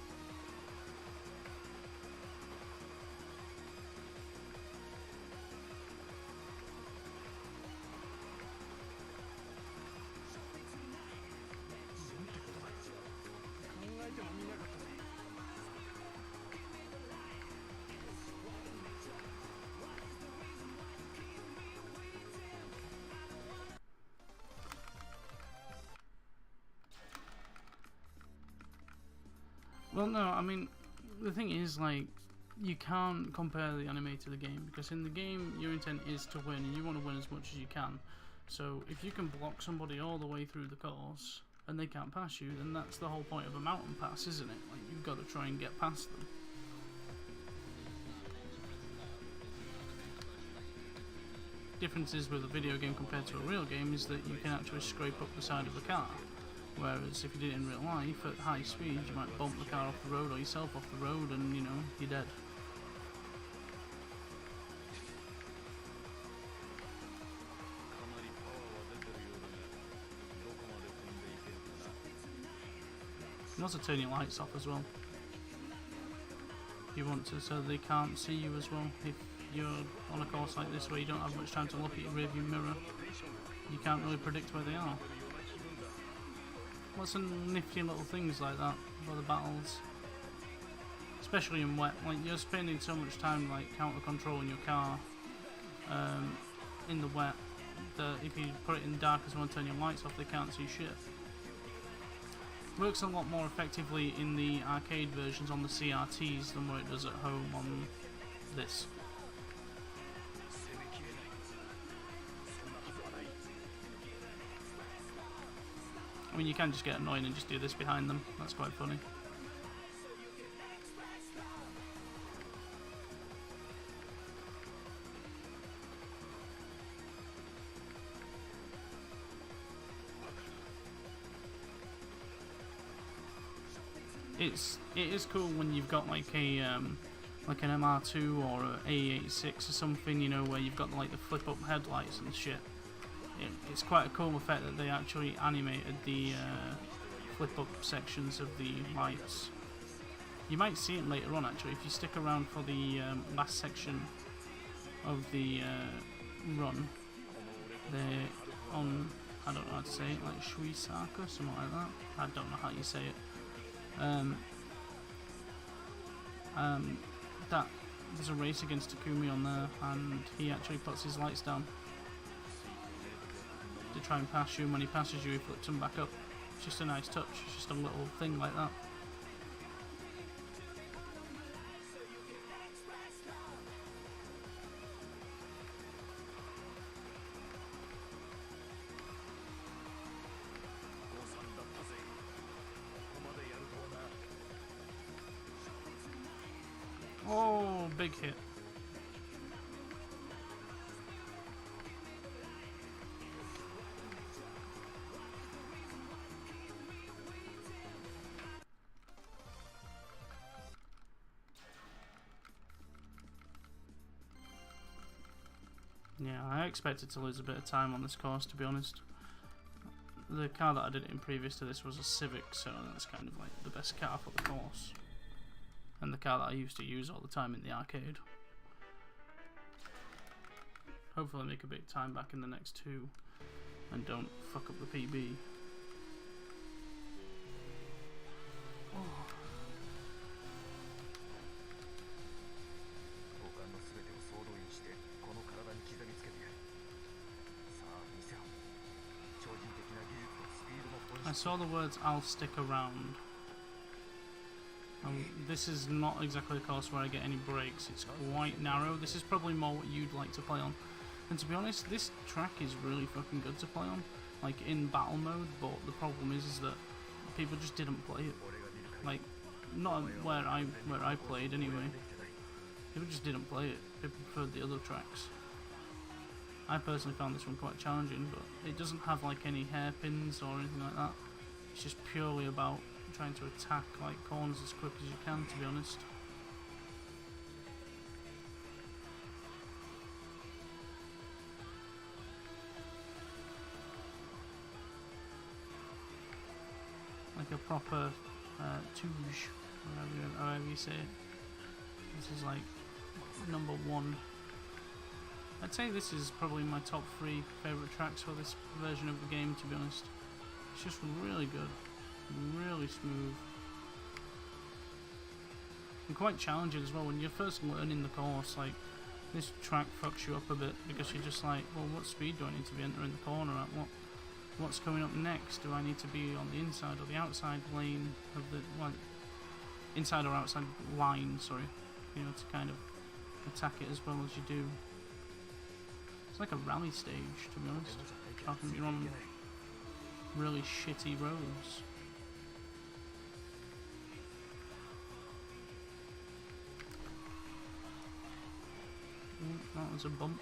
Well, no, I mean, the thing is, like, you can't compare the anime to the game, because in the game, your intent is to win, and you want to win as much as you can. So, if you can block somebody all the way through the course, and they can't pass you, then that's the whole point of a mountain pass, isn't it? Like, you've got to try and get past them. Differences with a video game compared to a real game is that you can actually scrape up the side of a car. Whereas if you did it in real life at high speed, you might bump the car off the road or yourself off the road, and you know, you're dead. You can also turn your lights off as well if you want to, so they can't see you as well. If you're on a course like this where you don't have much time to look at your rearview mirror, you can't really predict where they are. Lots of nifty little things like that for the battles, especially in wet. Like, you're spending so much time like counter controlling your car in the wet that if you put it in dark as well and turn your lights off, they can't see shit. Works a lot more effectively in the arcade versions on the CRTs than what it does at home on this. I mean, you can just get annoying and just do this behind them. That's quite funny. It is cool when you've got like a like an MR2 or an A86 or something, you know, where you've got like the flip up headlights and shit. It's quite a cool effect that they actually animated the flip up sections of the lights. You might see it later on actually if you stick around for the last section of the run. They're on, I don't know how to say it, like Shuisaka, something like that. I don't know how you say it. That there's a race against Takumi on there, and he actually puts his lights down to try and pass you, and when he passes you he flips them back up. It's just a nice touch, it's just a little thing like that. Oh, big hit. Yeah, I expected to lose a bit of time on this course, to be honest. The car that I did it in previous to this was a Civic, so that's kind of like the best car for the course. And the car that I used to use all the time in the arcade. Hopefully I make a bit of time back in the next two and don't fuck up the PB. Oh. I saw the words "I'll stick around." This is not exactly a course where I get any breaks. It's quite narrow. This is probably more what you'd like to play on. And to be honest, this track is really fucking good to play on, like in battle mode. But the problem is that people just didn't play it. Like, not where I played anyway. People just didn't play it. People preferred the other tracks. I personally found this one quite challenging, but it doesn't have like any hairpins or anything like that. It's just purely about trying to attack like corners as quick as you can, to be honest. Like a proper touge, however you say it. This is like number one. I'd say this is probably my top 3 favourite tracks for this version of the game, to be honest. It's just really good, really smooth, and quite challenging as well. When you're first learning the course, like, this track fucks you up a bit because you're just like, well, what speed do I need to be entering the corner at? What's coming up next? Do I need to be on the inside or the outside lane of the, like, inside or outside line, sorry, you know, to kind of attack it as well as you do. It's like a rally stage, to be honest. Often you're on really shitty roads. That was a bump.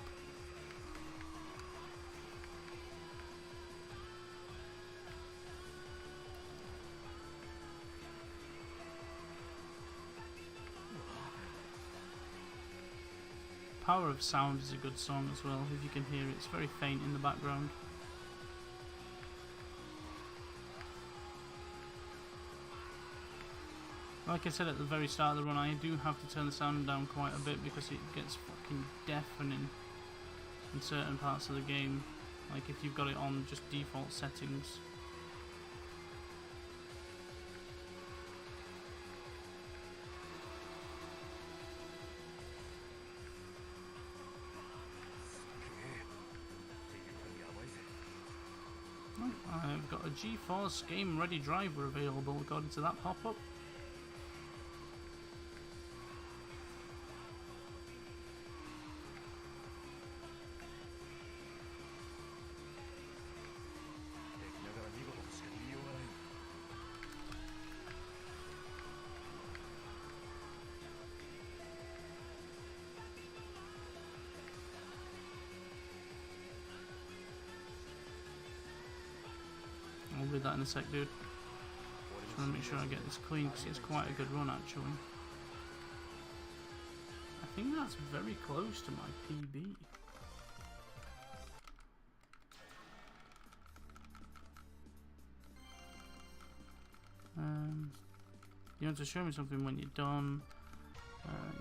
Power of Sound is a good song as well. If you can hear it, it's very faint in the background. Like I said at the very start of the run, I do have to turn the sound down quite a bit because it gets fucking deafening in certain parts of the game. Like if you've got it on just default settings. I've got a GeForce Game Ready driver available according to that pop-up. I'll read that in a sec, dude. Just want to make sure I get this clean because it's quite a good run actually. I think that's very close to my PB. You want to show me something when you're done.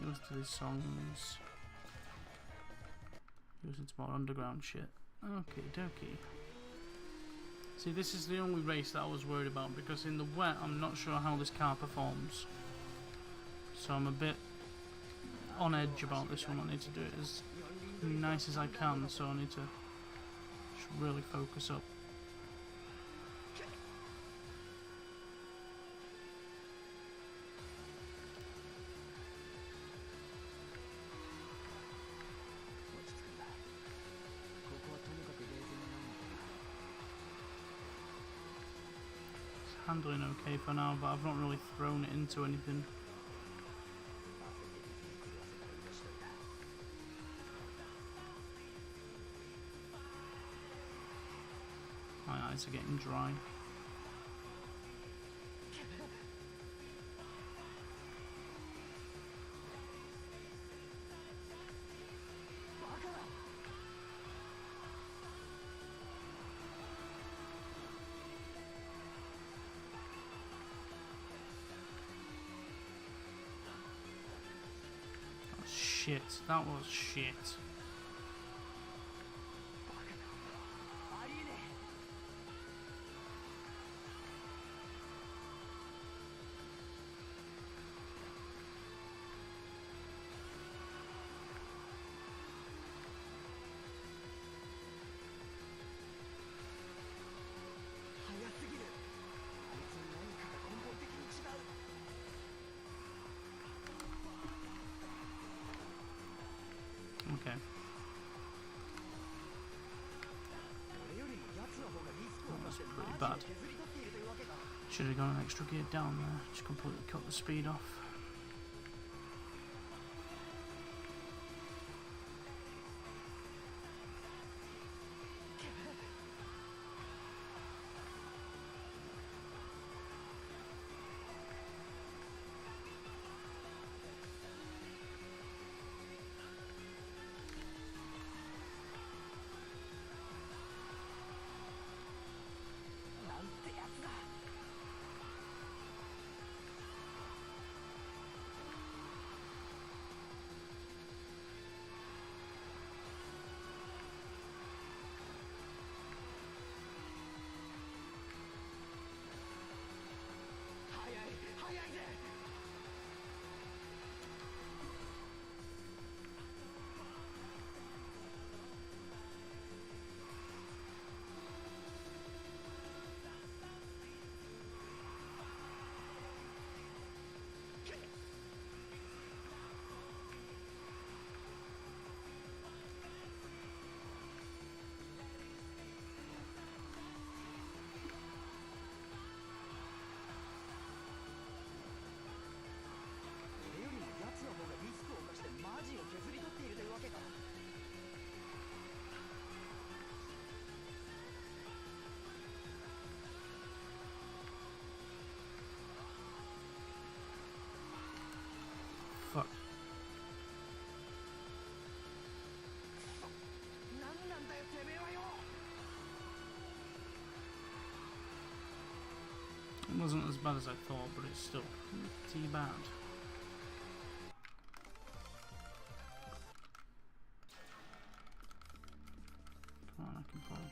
You listen to these songs. You listen to more underground shit. Okay, dokie. See, this is the only race that I was worried about because in the wet I'm not sure how this car performs. So I'm a bit on edge about this one. I need to do it as nice as I can, so I need to just really focus up. Handling okay for now, but I've not really thrown it into anything. My eyes are getting dry. Shit, that was shit. Okay. That's pretty bad. Should have gone an extra gear down there. Just completely cut the speed off. wasn't as bad as I thought, but it's still pretty bad. Come on, I can probably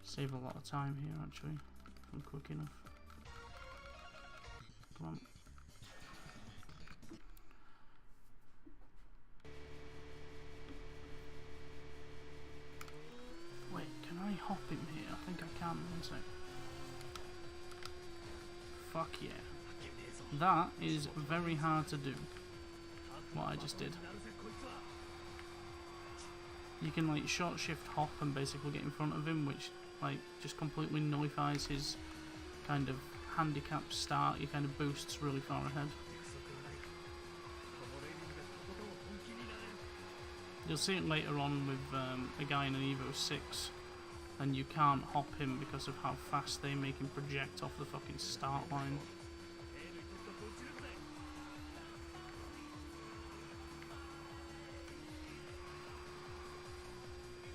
save a lot of time here actually, if I'm quick enough. Come on. Wait, can I hop him here? I think I can, one sec. Fuck yeah. That is very hard to do, what I just did. You can like short shift hop and basically get in front of him, which like just completely nullifies his kind of handicap start. He kind of boosts really far ahead. You'll see it later on with a guy in an Evo 6, and you can't hop him because of how fast they make him project off the fucking start line.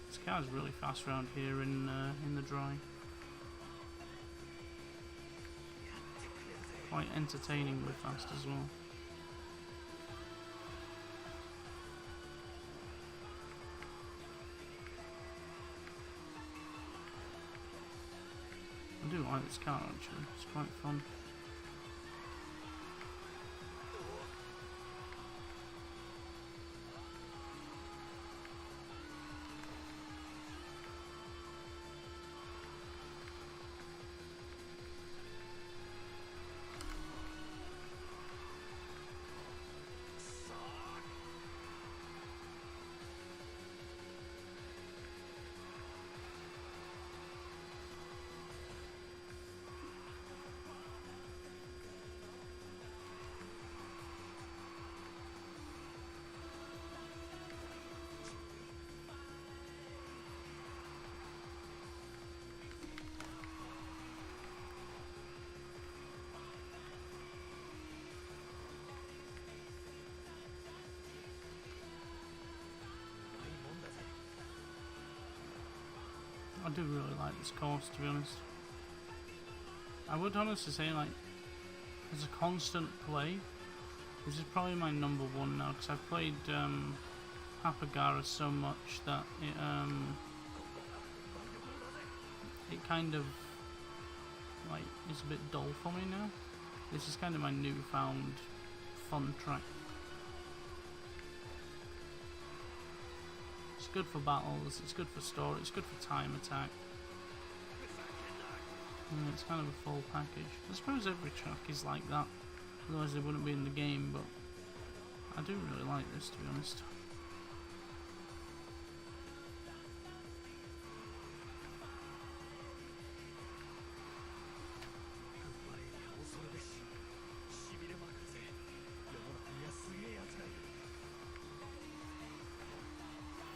This car's really fast around here in the dry. Quite entertainingly fast as well. I do like this car actually, it's quite fun. I do really like this course, to be honest. I would honestly say, like, as a constant play, this is probably my number one now, because I've played Papagara so much that it kind of like is a bit dull for me now. This is kind of my newfound fun track. It's good for battles, it's good for story, it's good for time attack. And it's kind of a full package. I suppose every track is like that, otherwise they wouldn't be in the game, but I do really like this, to be honest.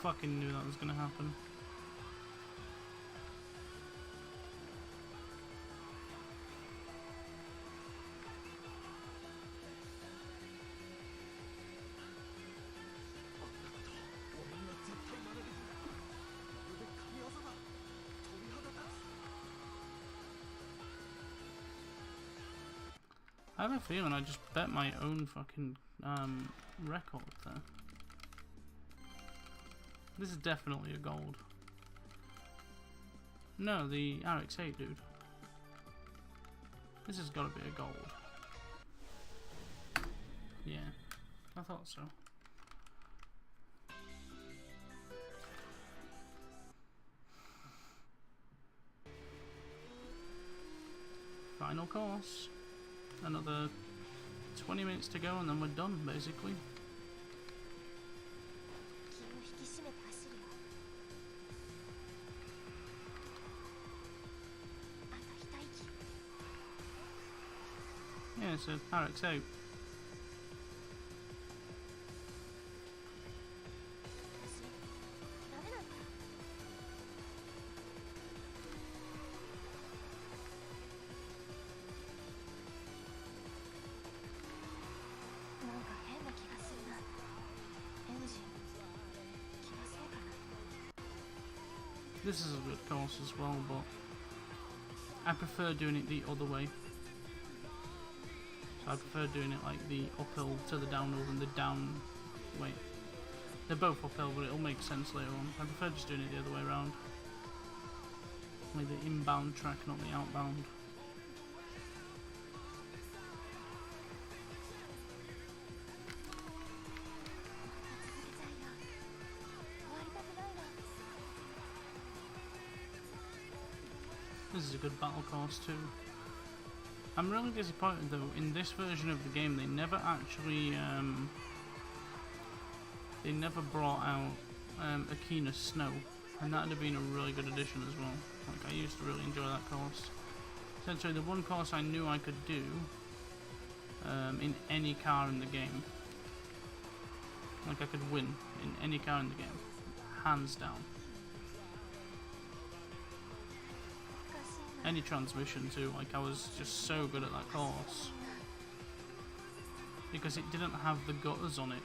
Fucking knew that was gonna happen. I have a feeling I just bet my own fucking record there. This is definitely a gold. No, the RX-8, dude. This has got to be a gold. Yeah, I thought so. Final course. Another 20 minutes to go and then we're done, basically. Yeah, it's a RX-8. This is a good course as well, but I prefer doing it the other way. So I prefer doing it like the uphill to the downhill than the down way. They're both uphill, but it'll make sense later on. I prefer just doing it the other way around. Like the inbound track, not the outbound. This is a good battle course too. I'm really disappointed though, in this version of the game they never actually they never brought out Akina's Snow, and that would have been a really good addition as well. Like, I used to really enjoy that course. Essentially the one course I knew I could do in any car in the game. Like, I could win in any car in the game, hands down. Any transmission too, like I was just so good at that course. Because it didn't have the gutters on it,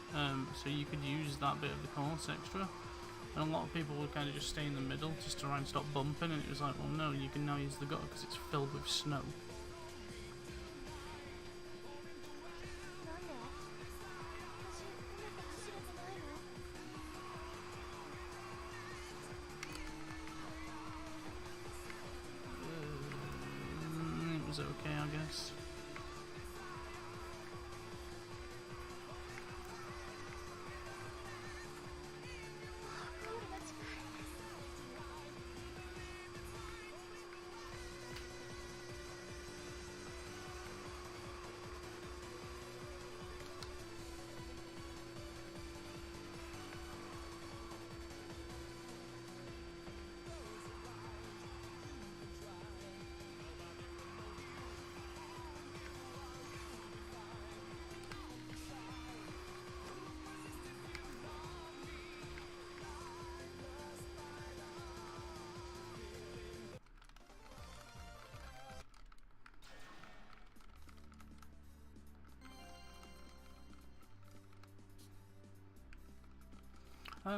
so you could use that bit of the course extra. And a lot of people would kind of just stay in the middle just to try and stop bumping, and it was like, well no, you can now use the gutter because it's filled with snow. It was okay, I guess.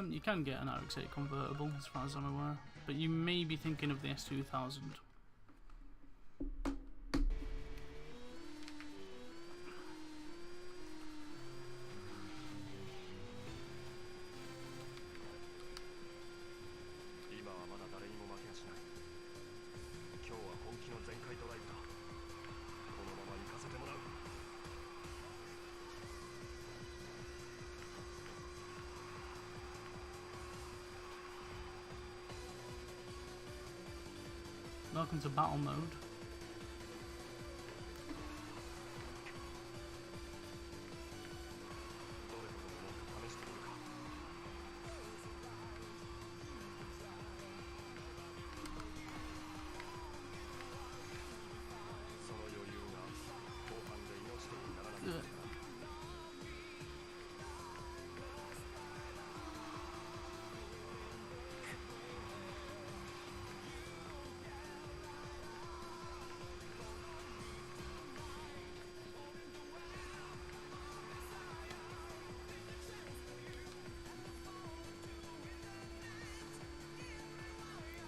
You can get an RX-8 convertible, as far as I'm aware, but you may be thinking of the S2000. Welcome to battle mode.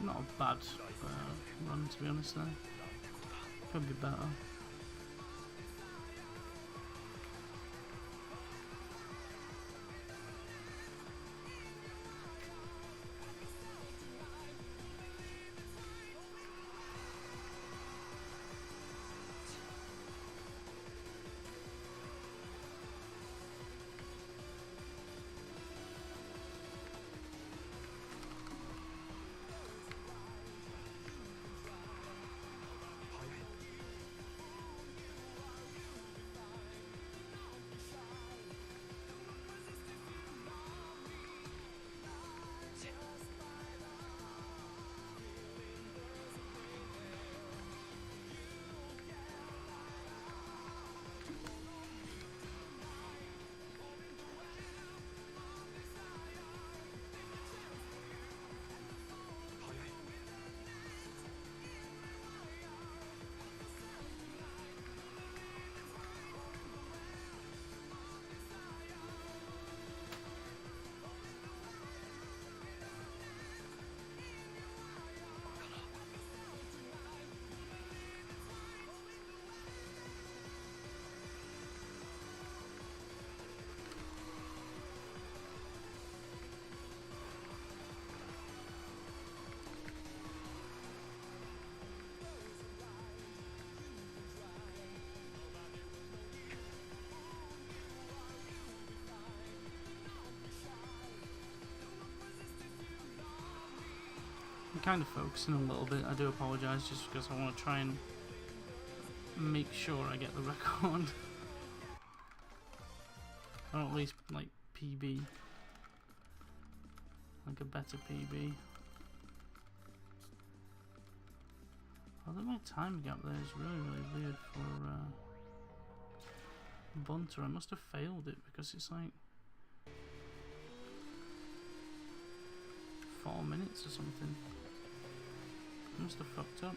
Not a bad run, to be honest though. Could be better. kind of focusing a little bit. I do apologise, just because I want to try and make sure I get the record. Or at least, like, PB. Like a better PB. Although my time gap there is really weird for Bunter. I must have failed it because it's like 4 minutes or something. I must have fucked up.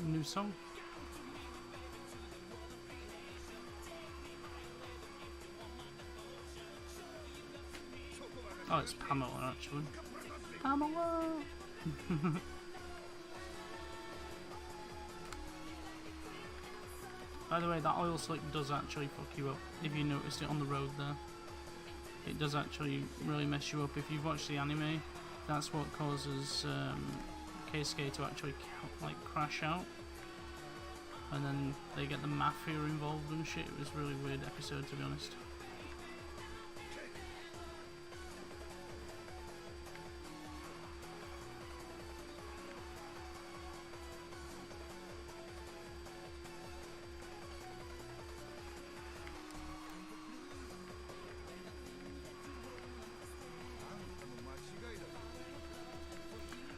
New song. Oh, it's Pamela actually. Pamela! By the way, that oil slick does actually fuck you up if you noticed it on the road there. It does actually really mess you up. If you've watched the anime, that's what causes Keisuke to actually like crash out. And then they get the mafia involved and shit. It was a really weird episode, to be honest.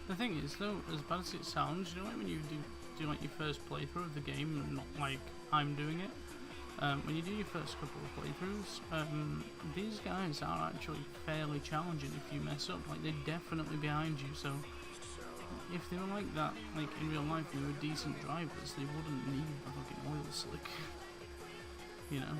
The thing is, though, as bad as it sounds, you know, like when you do like your first playthrough of the game, and not like I'm doing it. When you do your first couple of playthroughs, these guys are actually fairly challenging if you mess up. Like, they're definitely behind you. So if they were like that, like in real life, they were decent drivers, they wouldn't need the fucking oil slick. You know.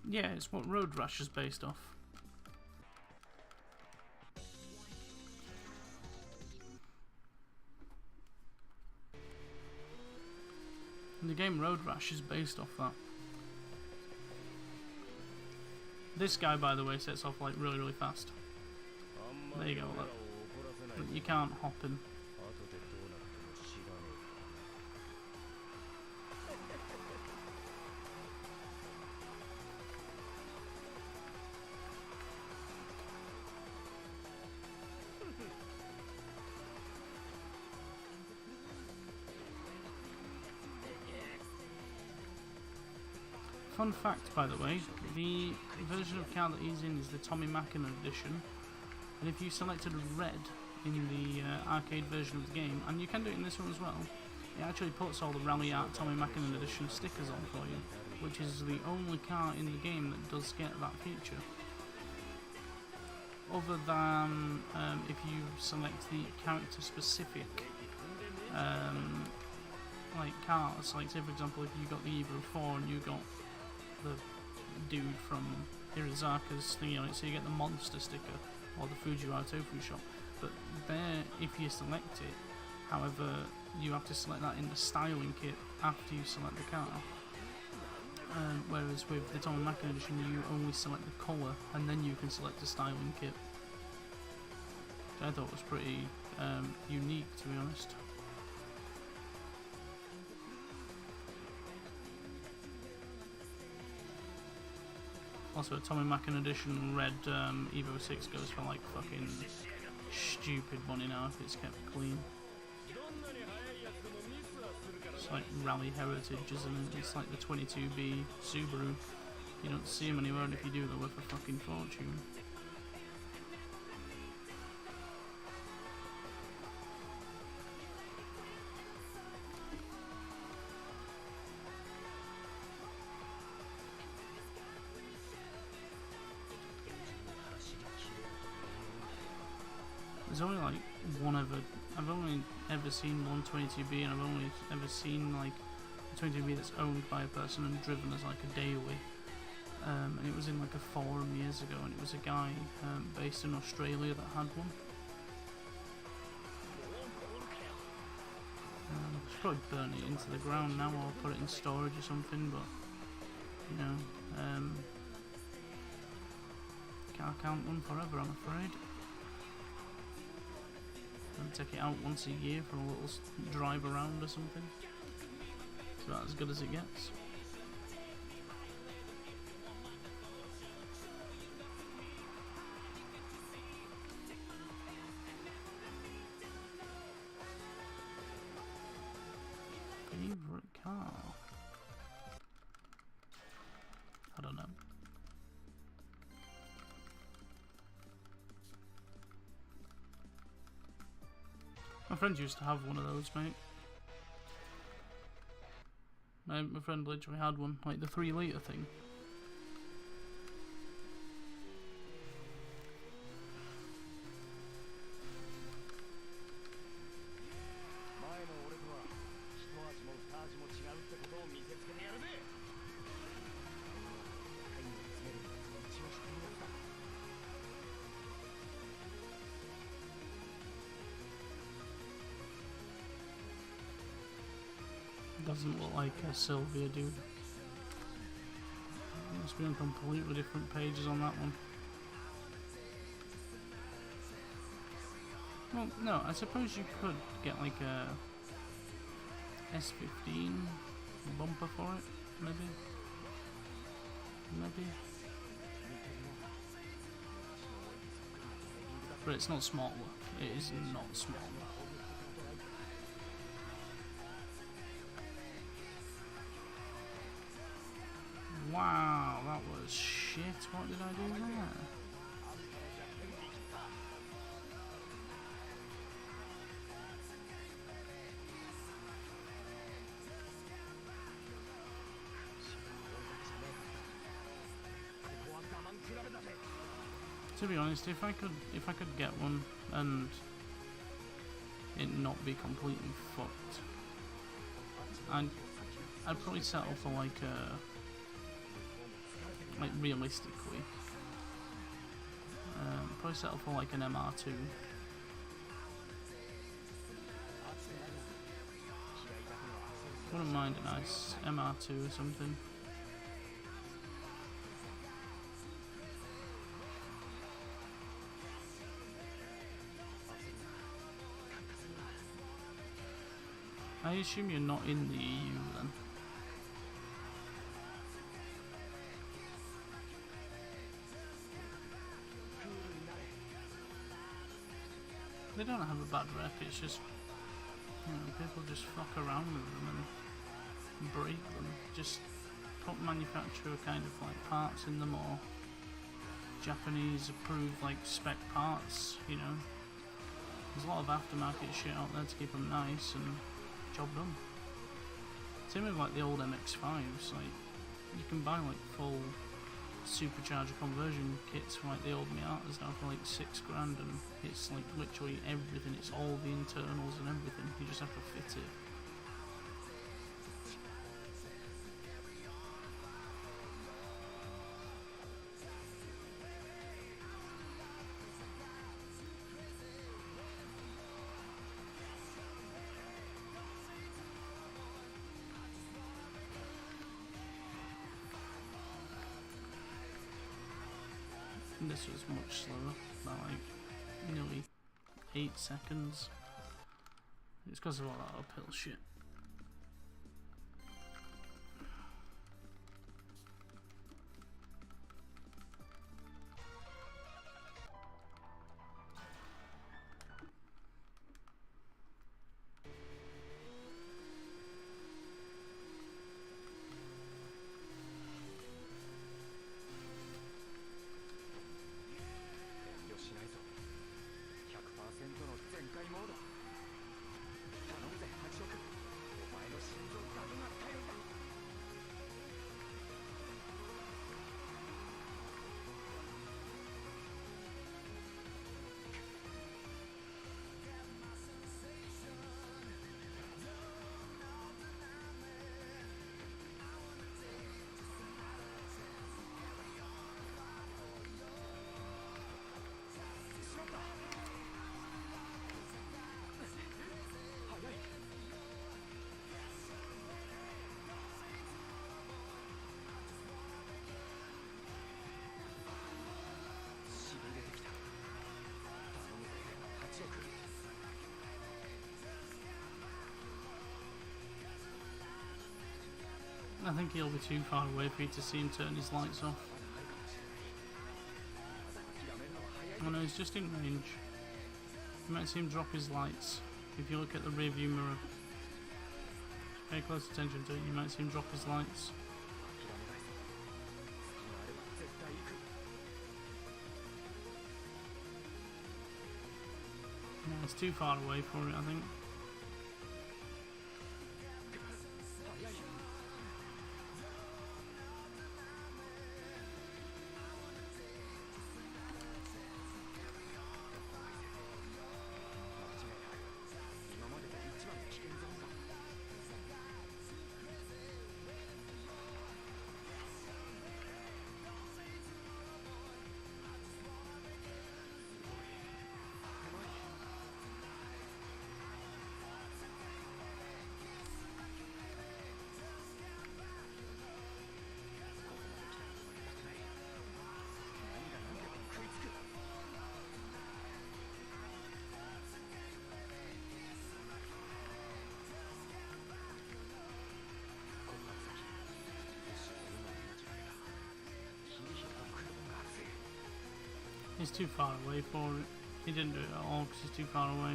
Yeah, it's what Road Rash is based off. And the game Road Rash is based off that. This guy, by the way, sets off like really fast. There you go, look. You can't hop him. Fun fact, by the way, the version of car that he's in is the Tommy Mackinnon edition, and if you selected red in the arcade version of the game, and you can do it in this one as well, it actually puts all the Rally Art Tommy Mackinnon edition stickers on for you, which is the only car in the game that does get that feature. Other than if you select the character specific like cars, like say for example if you got the Evo 4 and you got the dude from Hirazaka's thingy on it, so you get the monster sticker or the Fujiwara Tofu shop. But there, if you select it, However, you have to select that in the styling kit after you select the car. Whereas with the Tom and Macken edition, you only select the colour and then you can select the styling kit. Which I thought was pretty unique, to be honest. Also, Tom and Macken edition red Evo 6 goes for like fucking stupid money now if it's kept clean. It's like Rally Heritage, isn't it? It's like the 22B Subaru. You don't see them anywhere, and if you do, they're worth a fucking fortune. There's only like one ever. I've only ever seen one 22B, and I've only ever seen like a 22B that's owned by a person and driven as like a daily. And it was in like a forum years ago, and it was a guy based in Australia that had one. Should probably burn it into the ground now, or put it in storage or something. But you know, can't run forever, I'm afraid. And take it out once a year for a little drive around or something. It's about as good as it gets. Favorite car? I don't know. My friend used to have one of those, mate. My friend literally had one, like the 3 litre thing. Doesn't look like a Sylvia, dude. Must be on completely different pages on that one. Well, no, I suppose you could get like a S15 bumper for it, maybe. Maybe. But it's not smaller. It is not smaller. Wow, that was shit. What did I do there? To be honest, if I could get one and it not be completely fucked, I'd probably settle for like a. Like realistically, probably settle for like an MR2. Wouldn't mind a nice MR2 or something. I assume you're not in the EU then. They don't have a bad rep, it's just, you know, people just fuck around with them and break them. Just put manufacturer kind of like parts in them, or Japanese approved like spec parts, you know. There's a lot of aftermarket shit out there to keep them nice and job done. Same with like the old MX-5s, like you can buy like full supercharger conversion kits from like the old Miatas now for like $6 grand, and it's like literally everything, it's all the internals and everything, you just have to fit it. this was much slower, about like nearly 8 seconds. It's because of all that uphill shit. I think he'll be too far away for you to see him turn his lights off. Oh no, he's just in range. You might see him drop his lights. If you look at the rear view mirror, pay close attention to it, you might see him drop his lights. Yeah, it's too far away for it, I think. He's too far away for it. He didn't do it at all because he's too far away.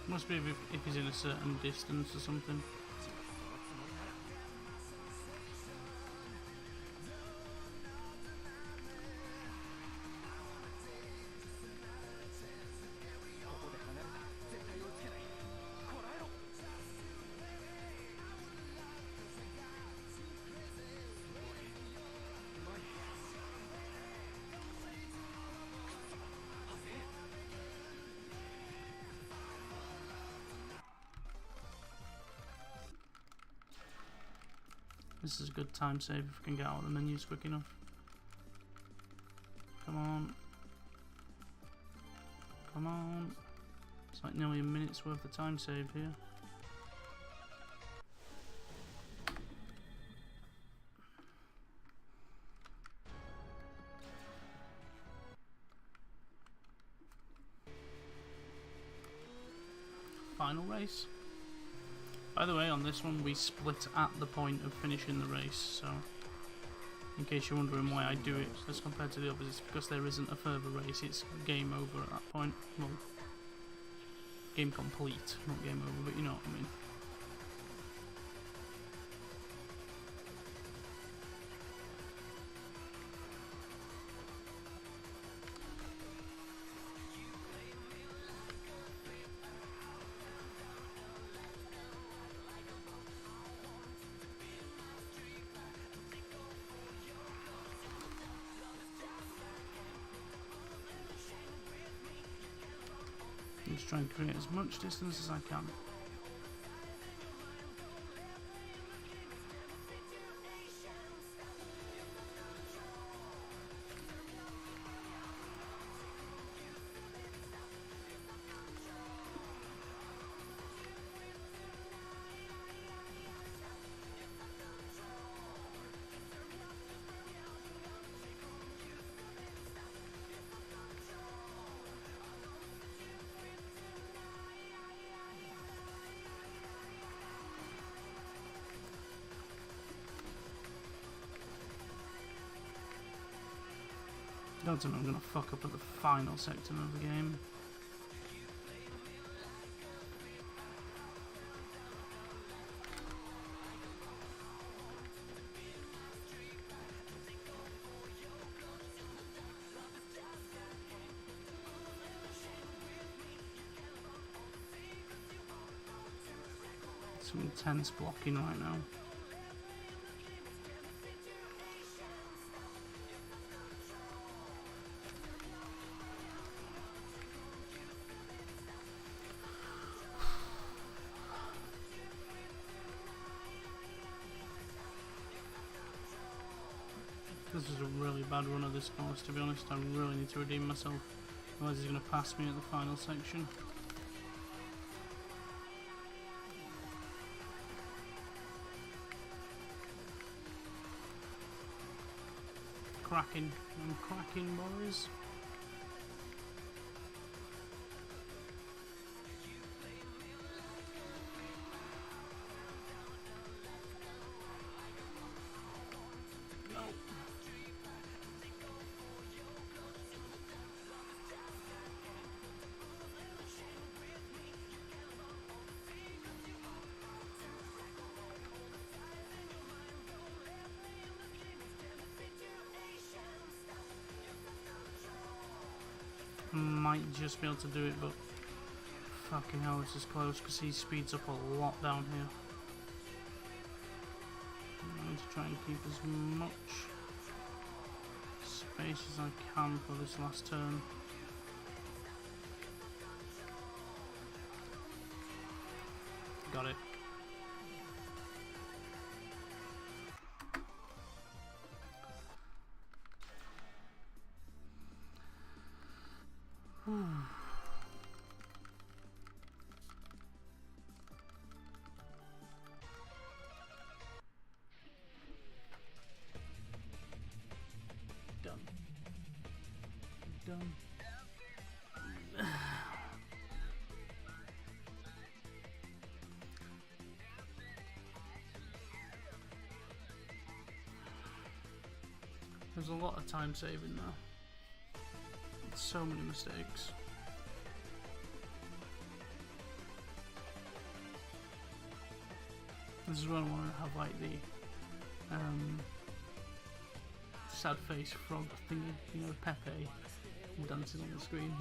Must be if he's in a certain distance or something. This is a good time save if we can get out of the menus quick enough. Come on. Come on. It's like nearly a minute's worth of time save here. Final race. By the way, on this one we split at the point of finishing the race, so in case you're wondering why I do it as compared to the others, it's because there isn't a further race, it's game over at that point. Well, game complete, not game over, but you know what I mean. Just try and create as much distance as I can. odds on I'm going to fuck up at the final section of the game. Some intense blocking right now. This is a really bad run of this course, to be honest. I really need to redeem myself, otherwise he's going to pass me at the final section. Cracking. I'm cracking, boys. Might just be able to do it, but fucking hell, this is close because he speeds up a lot down here. I need to try and keep as much space as I can for this last turn. Got it. Done. There's a lot of time saving now. So many mistakes. This is when I want to have like the sad face frog thingy, you know, Pepe dancing on the screen.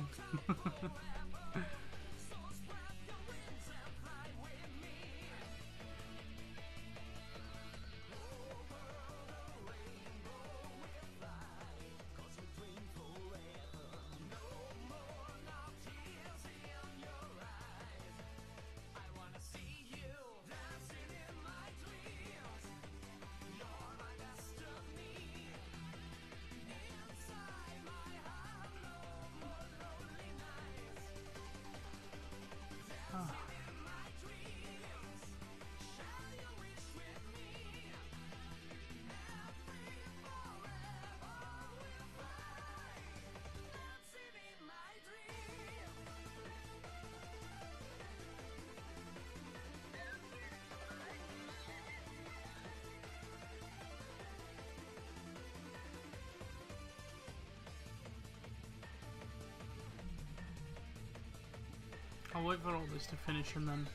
I'll wait for all this to finish and then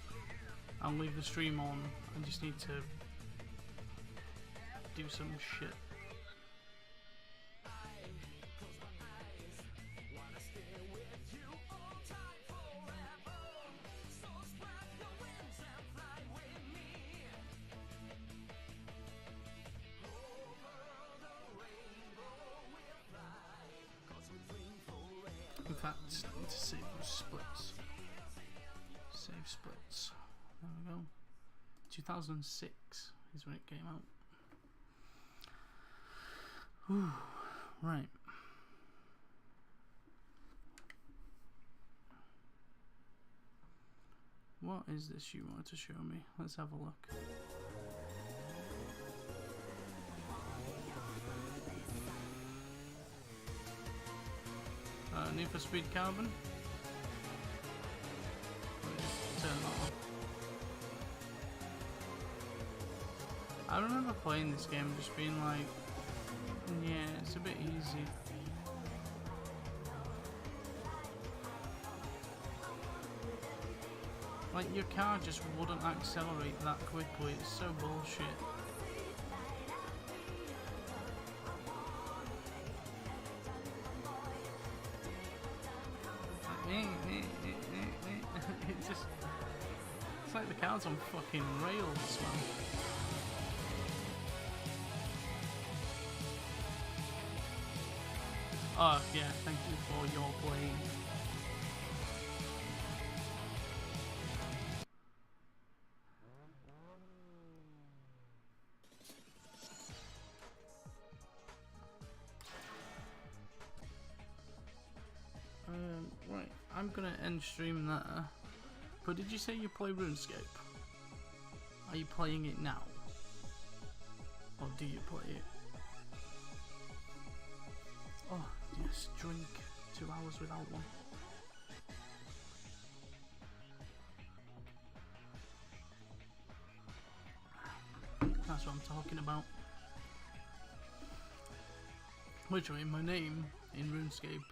I'll leave the stream on. I just need to do some shit. In fact, I need to save those splits. Save splits. There we go. 2006 is when it came out. Whew. Right. What is this you wanted to show me? Let's have a look. Need for Speed Carbon. Turn that off. I remember playing this game just being like, yeah, it's a bit easy. Like, your car just wouldn't accelerate that quickly. It's so bullshit. It's just... It's like the car's on fucking rails, man. Oh, yeah, thank you for your playing. Right, I'm gonna end stream there. But did you say you play RuneScape? Are you playing it now? Or do you play it? Oh, yes, drink 2 hours without one. That's what I'm talking about. Which way, my name in RuneScape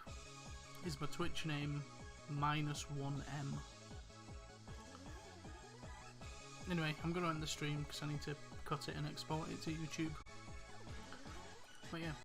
is my Twitch name -1M. Anyway, I'm going to end the stream because I need to cut it and export it to YouTube. But yeah.